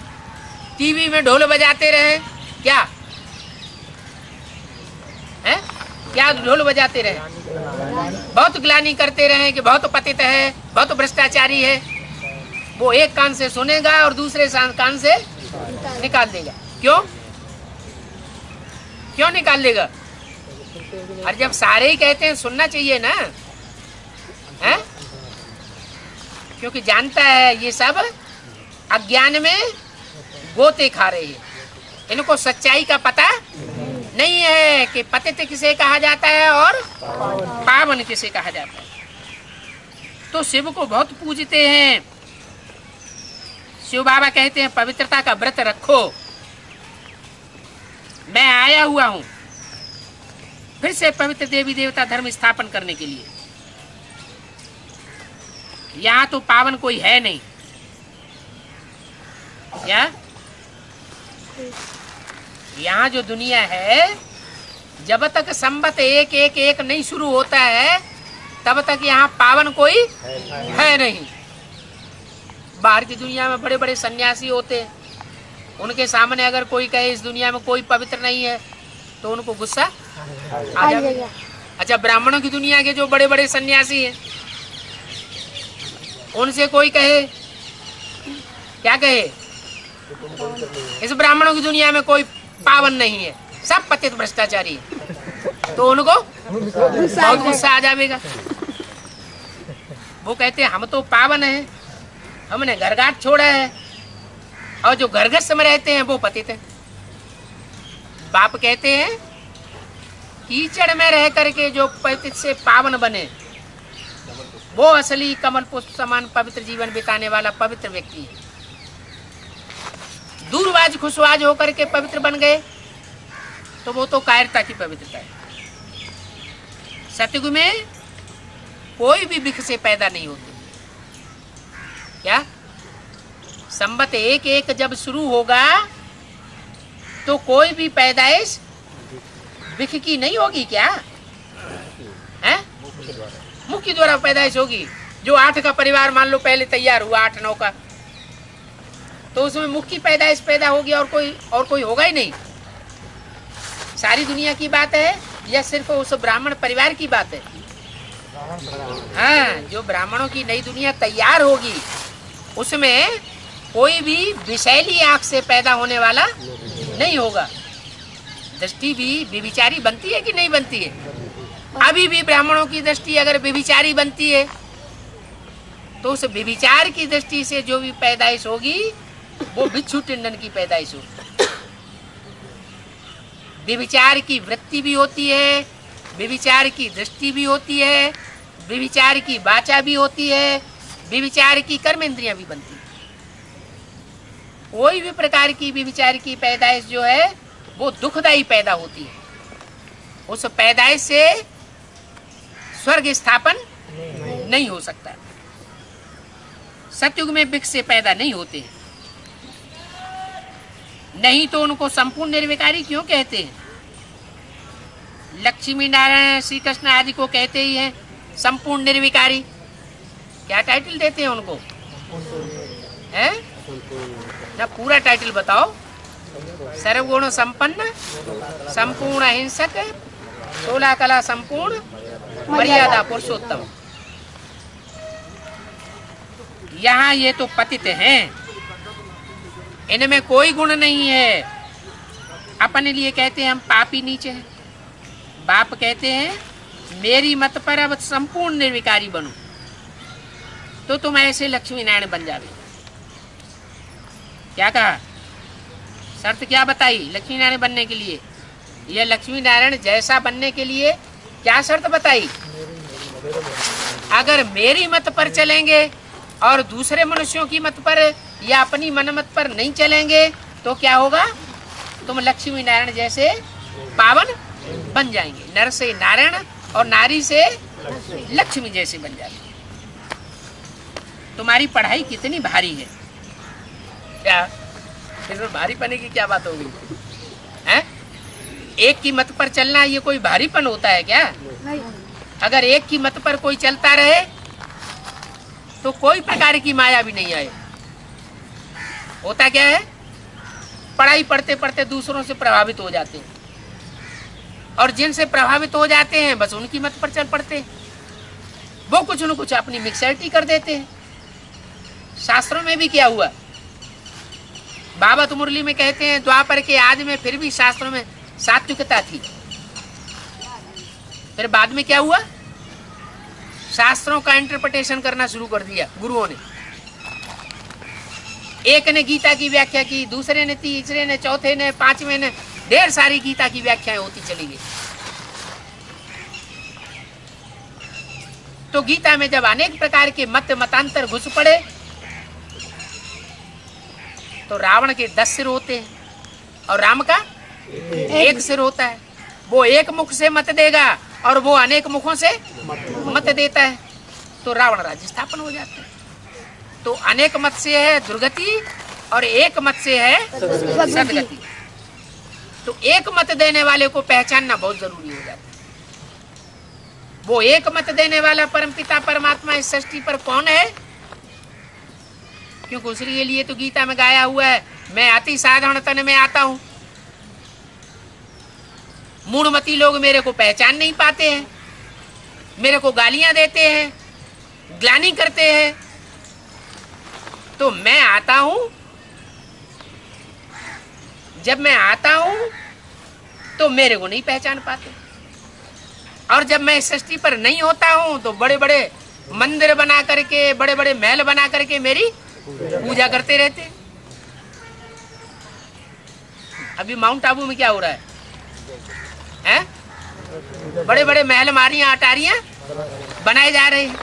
टीवी में ढोल बजाते रहे। क्या है? क्या ढोल बजाते रहे? बहुत गिलानी करते रहे कि बहुत पतित है, बहुत भ्रष्टाचारी है। वो एक कान से सुनेगा और दूसरे कान से निकाल देगा। क्यों निकाल देगा? और जब सारे ही कहते हैं सुनना चाहिए ना, है? क्योंकि जानता है ये सब अज्ञान में गोते खा रहे हैं। इनको सच्चाई का पता नहीं है कि पतित किसे कहा जाता है और पावन किसे कहा जाता है। तो शिव को बहुत पूजते हैं। शिव बाबा कहते हैं पवित्रता का व्रत रखो। मैं आया हुआ हूं फिर से पवित्र देवी देवता धर्म स्थापन करने के लिए। यहाँ तो पावन कोई है नहीं। क्या यहाँ जो दुनिया है, जब तक संवत एक एक एक नहीं शुरू होता है तब तक यहाँ पावन कोई है नहीं। बाहर की दुनिया में बड़े बड़े सन्यासी होते हैं, उनके सामने अगर कोई कहे इस दुनिया में कोई पवित्र नहीं है तो उनको गुस्सा आ जाएगा। अच्छा, ब्राह्मणों की दुनिया के जो बड़े बड़े सन्यासी हैं, उनसे कोई कहे, क्या कहे, इस ब्राह्मणों की दुनिया में कोई पावन नहीं है, सब पतित भ्रष्टाचारी है, तो उनको बहुत गुस्सा आ जाएगा। वो कहते हैं हम तो पावन हैं, हमने घर घाट छोड़ा है, और जो घर घर में रहते हैं वो पतित हैं। बाप कहते हैं कीचड़ में रह करके जो पतित से पावन बने वो असली कमल पुष्प समान पवित्र जीवन बिताने वाला पवित्र व्यक्ति है। दूरबाज खुशवाज होकर के पवित्र बन गए तो वो तो कायरता की पवित्रता है। सतयुग में कोई भी बिख से पैदा नहीं होते। क्या संवत एक एक जब शुरू होगा तो कोई भी पैदाइश बिख की नहीं होगी। क्या है? मुख के द्वारा पैदाइश होगी। जो 8 का परिवार मान लो पहले तैयार हुआ, 8-9 का, तो उसमें मुख की पैदाइश पैदा होगी और कोई होगा ही नहीं। सारी दुनिया की बात है या सिर्फ उस ब्राह्मण परिवार की बात है? हाँ, जो ब्राह्मणों की नई दुनिया तैयार होगी उसमें कोई भी विषैली आंख से पैदा होने वाला नहीं होगा। दृष्टि भी व्यभिचारी बनती है कि नहीं बनती है? अभी भी ब्राह्मणों की दृष्टि अगर व्यभिचारी बनती है तो उस व्यभिचार की दृष्टि से जो भी पैदाइश होगी वो बिच्छू टिंडन की पैदाइश होगी। व्यभिचार की वृत्ति भी होती है, व्यभिचार की दृष्टि भी होती है, व्यभिचार की वाचा भी होती है, व्यभिचार की कर्म इंद्रियां भी बनती है। कोई भी प्रकार की व्यभिचार की पैदाइश जो है वो दुखदायी पैदा होती है। उस पैदाइश से स्वर्ग स्थापन नहीं हो सकता। सतयुग में बिख से पैदा नहीं होते, नहीं तो उनको संपूर्ण निर्विकारी क्यों कहते हैं? लक्ष्मी नारायण श्री कृष्ण आदि को कहते ही हैं संपूर्ण निर्विकारी। क्या टाइटल देते हैं उनको? हैं? ना पूरा टाइटल बताओ। सर्वगुण संपन्न, संपूर्ण अहिंसक, 16 कला संपूर्ण, मर्यादा पुरुषोत्तम। यहाँ ये तो पतित हैं, इनमें कोई गुण नहीं है। अपने लिए कहते हैं हम पापी नीचे हैं। बाप कहते हैं मेरी मत पर अब संपूर्ण निर्विकारी बनो तो तुम ऐसे लक्ष्मी नारायण बन जावे। क्या कहा? शर्त क्या बताई लक्ष्मी नारायण बनने के लिए? यह लक्ष्मी नारायण जैसा बनने के लिए क्या शर्त बताई? अगर मेरी मत पर चलेंगे और दूसरे मनुष्यों की मत पर या अपनी मन मत पर नहीं चलेंगे तो क्या होगा? तुम लक्ष्मी नारायण जैसे पावन बन जाएंगे। नर से नारायण और नारी से लक्ष्मी जैसे बन जाएंगे। तुम्हारी पढ़ाई कितनी भारी है? क्या इसमें भारी पने की क्या बात होगी? हैं? एक की मत पर चलना ये कोई भारीपन होता है क्या? नहीं। अगर एक की मत पर कोई चलता रहे तो कोई प्रकार की माया भी नहीं आए। होता क्या है? पढ़ाई पढ़ते पढ़ते दूसरों से प्रभावित हो जाते हैं, और जिनसे प्रभावित हो जाते हैं बस उनकी मत पर चल पड़ते हैं। वो कुछ न कुछ अपनी मिक्सरिटी कर देते हैं। शास्त्रों में भी क्या हुआ? बाबा तो मुरली में कहते हैं द्वापर के आदि में फिर भी शास्त्रों में सात्विकता थी। फिर बाद में क्या हुआ? शास्त्रों का इंटरप्रिटेशन करना शुरू कर दिया गुरुओं ने। एक ने गीता की व्याख्या की, दूसरे ने, तीसरे ने, चौथे ने, पांचवें ने, ढेर सारी गीता की व्याख्याएं होती चली गई। तो गीता में जब अनेक प्रकार के मतांतर घुस पड़े तो रावण के 10 सिर होते हैं और राम का 1 सिर होता है। वो एक मुख से मत देगा और वो अनेक मुखों से मत देता है, तो रावण राज्य स्थापन हो जाता है। तो अनेक मत से है दुर्गति और एक मत से है सदगति। तो एक मत देने वाले को पहचानना बहुत जरूरी हो जाता है। वो एक मत देने वाला परमपिता परमात्मा इस सृष्टि पर कौन है? क्योंकि उसके लिए तो गीता में गाया हुआ है, मैं अति साधारण तन में आता हूं। मूढ़मती लोग मेरे को पहचान नहीं पाते हैं, मेरे को गालियां देते हैं, ग्लानि करते हैं। तो मैं आता हूं, जब मैं आता हूं तो मेरे को नहीं पहचान पाते, और जब मैं इस सृष्टि पर नहीं होता हूं तो बड़े बड़े मंदिर बना करके, बड़े बड़े महल बना करके मेरी पूजा करते रहते। अभी माउंट आबू में क्या हो रहा है? बड़े बड़े महल, मारियां, अटारियां बनाए जा रहे हैं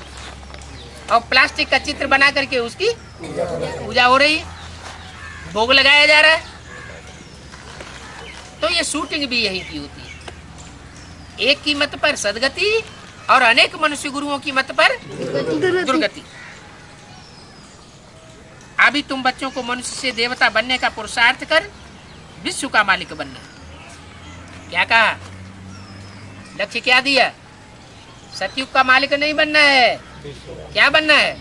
और प्लास्टिक का चित्र बना करके उसकी पूजा हो रही है, भोग लगाया जा रहा है। तो ये शूटिंग भी यही की होती है, एक की मत पर सदगति और अनेक मनुष्य गुरुओं की मत पर दुर्गति। अभी तुम बच्चों को मनुष्य से देवता बनने का पुरुषार्थ कर विश्व का मालिक बनना। क्या कहा? लक्ष्य क्या दिया? सतयुग का मालिक नहीं बनना है, क्या बनना है?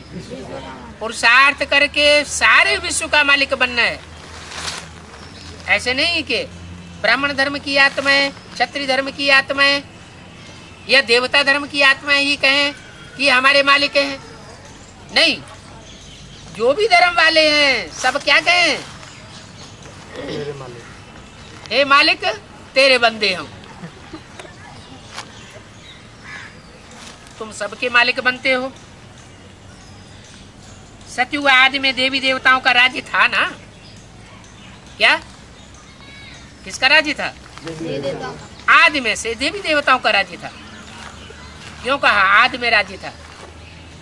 पुरुषार्थ करके सारे विश्व का मालिक बनना है। ऐसे नहीं कि ब्राह्मण धर्म की आत्माएं, क्षत्रिय धर्म की आत्माएं या देवता धर्म की आत्माएं ही कहें कि हमारे मालिक हैं। नहीं, जो भी धर्म वाले हैं सब क्या कहें? हे मालिक, तेरे बंदे हम। तुम सबके मालिक बनते हो। सतयुग आदि में देवी देवताओं का राज्य था ना? क्या? किसका राज्य था? आदि में से देवी देवताओं का राज्य था। क्यों कहा आदि में राज्य था?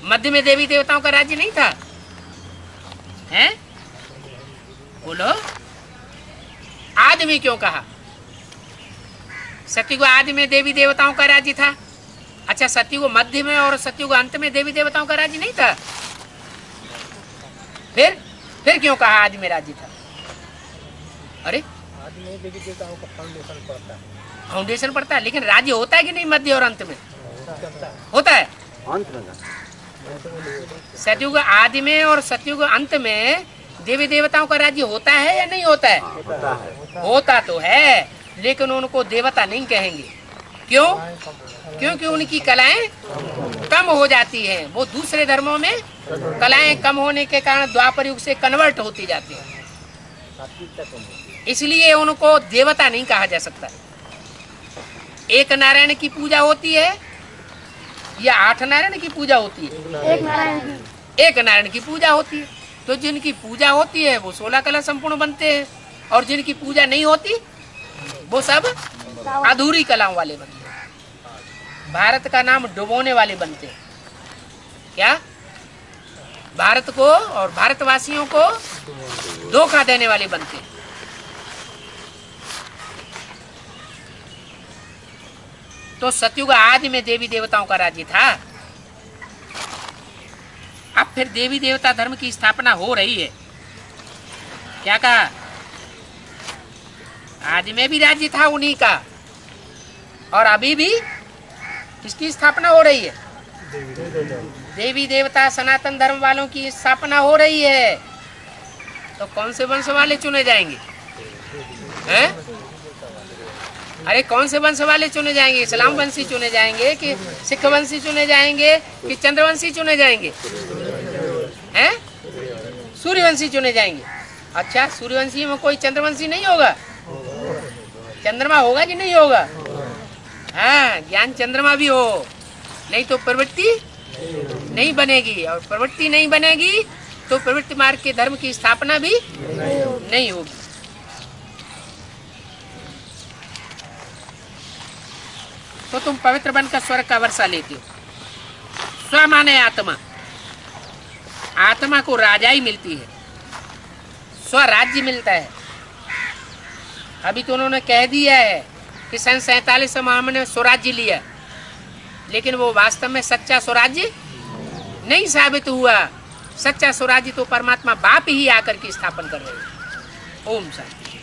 मध्य में देवी देवताओं का राज्य नहीं था? हैं? बोलो, आदि में क्यों कहा? सतयुग आदि में देवी देवताओं का राज्य था। अच्छा, सतयुग मध्य में और सतयुग अंत में देवी देवताओं का राज्य नहीं था? फिर क्यों कहा आदि में राज्य था? अरे आदि में देवी देवताओं का फाउंडेशन पड़ता है, फाउंडेशन पड़ता है, लेकिन राज्य होता है कि नहीं? मध्य और अंत में होता है। अंत में सतयुग आदि में और सतयुग अंत में देवी देवताओं का राज्य होता है या नहीं होता है? होता है। होता तो है, लेकिन उनको देवता नहीं कहेंगे। क्यों? क्योंकि उनकी कलाएं कम हो जाती हैं। वो दूसरे धर्मों में कलाएं कम होने के कारण द्वापर युग से कन्वर्ट होती जाती हैं, इसलिए उनको देवता नहीं कहा जा सकता। एक नारायण की पूजा होती है या 8 नारायण की पूजा होती है? एक नारायण की पूजा होती है। तो जिनकी पूजा होती है वो 16 कला संपूर्ण बनते हैं, और जिनकी पूजा नहीं होती वो सब अधूरी कलाओं वाले बनते हैं। भारत का नाम डुबोने वाले बनते हैं। क्या? भारत को और भारतवासियों को धोखा देने वाले बनते हैं। तो सतयुग आदि में देवी देवताओं का राज्य था। अब फिर देवी देवता धर्म की स्थापना हो रही है। क्या कहा? आदि में भी राज्य था उन्हीं का, और अभी भी किसकी स्थापना हो रही है? देवी देवता सनातन धर्म वालों की स्थापना हो रही है। तो कौन से वंश वाले चुने जाएंगे? हैं? अरे कौन से वंश वाले चुने जाएंगे? इस्लाम वंशी चुने जाएंगे कि सिख वंशी चुने जाएंगे कि चंद्रवंशी चुने जाएंगे? हैं? सूर्यवंशी चुने जाएंगे। अच्छा, सूर्यवंशी में कोई चंद्रवंशी नहीं होगा? चंद्रमा होगा कि नहीं होगा? हाँ, ज्ञान चंद्रमा भी हो, नहीं तो प्रवृत्ति नहीं बनेगी, और प्रवृत्ति नहीं बनेगी तो प्रवृत्ति मार्ग के धर्म की स्थापना भी नहीं होगी। तो तुम पवित्र बनकर स्वर्ग का वर्षा लेते हो। स्व माने आत्मा, आत्मा को राजाई मिलती है, स्वराज्य मिलता है। अभी तो उन्होंने कह दिया है कि सन 47 में हमने स्वराज्य लिया, लेकिन वो वास्तव में सच्चा स्वराज्य नहीं साबित हुआ। सच्चा स्वराज्य तो परमात्मा बाप ही आकर के स्थापन कर रहे हैं। ओम शांति।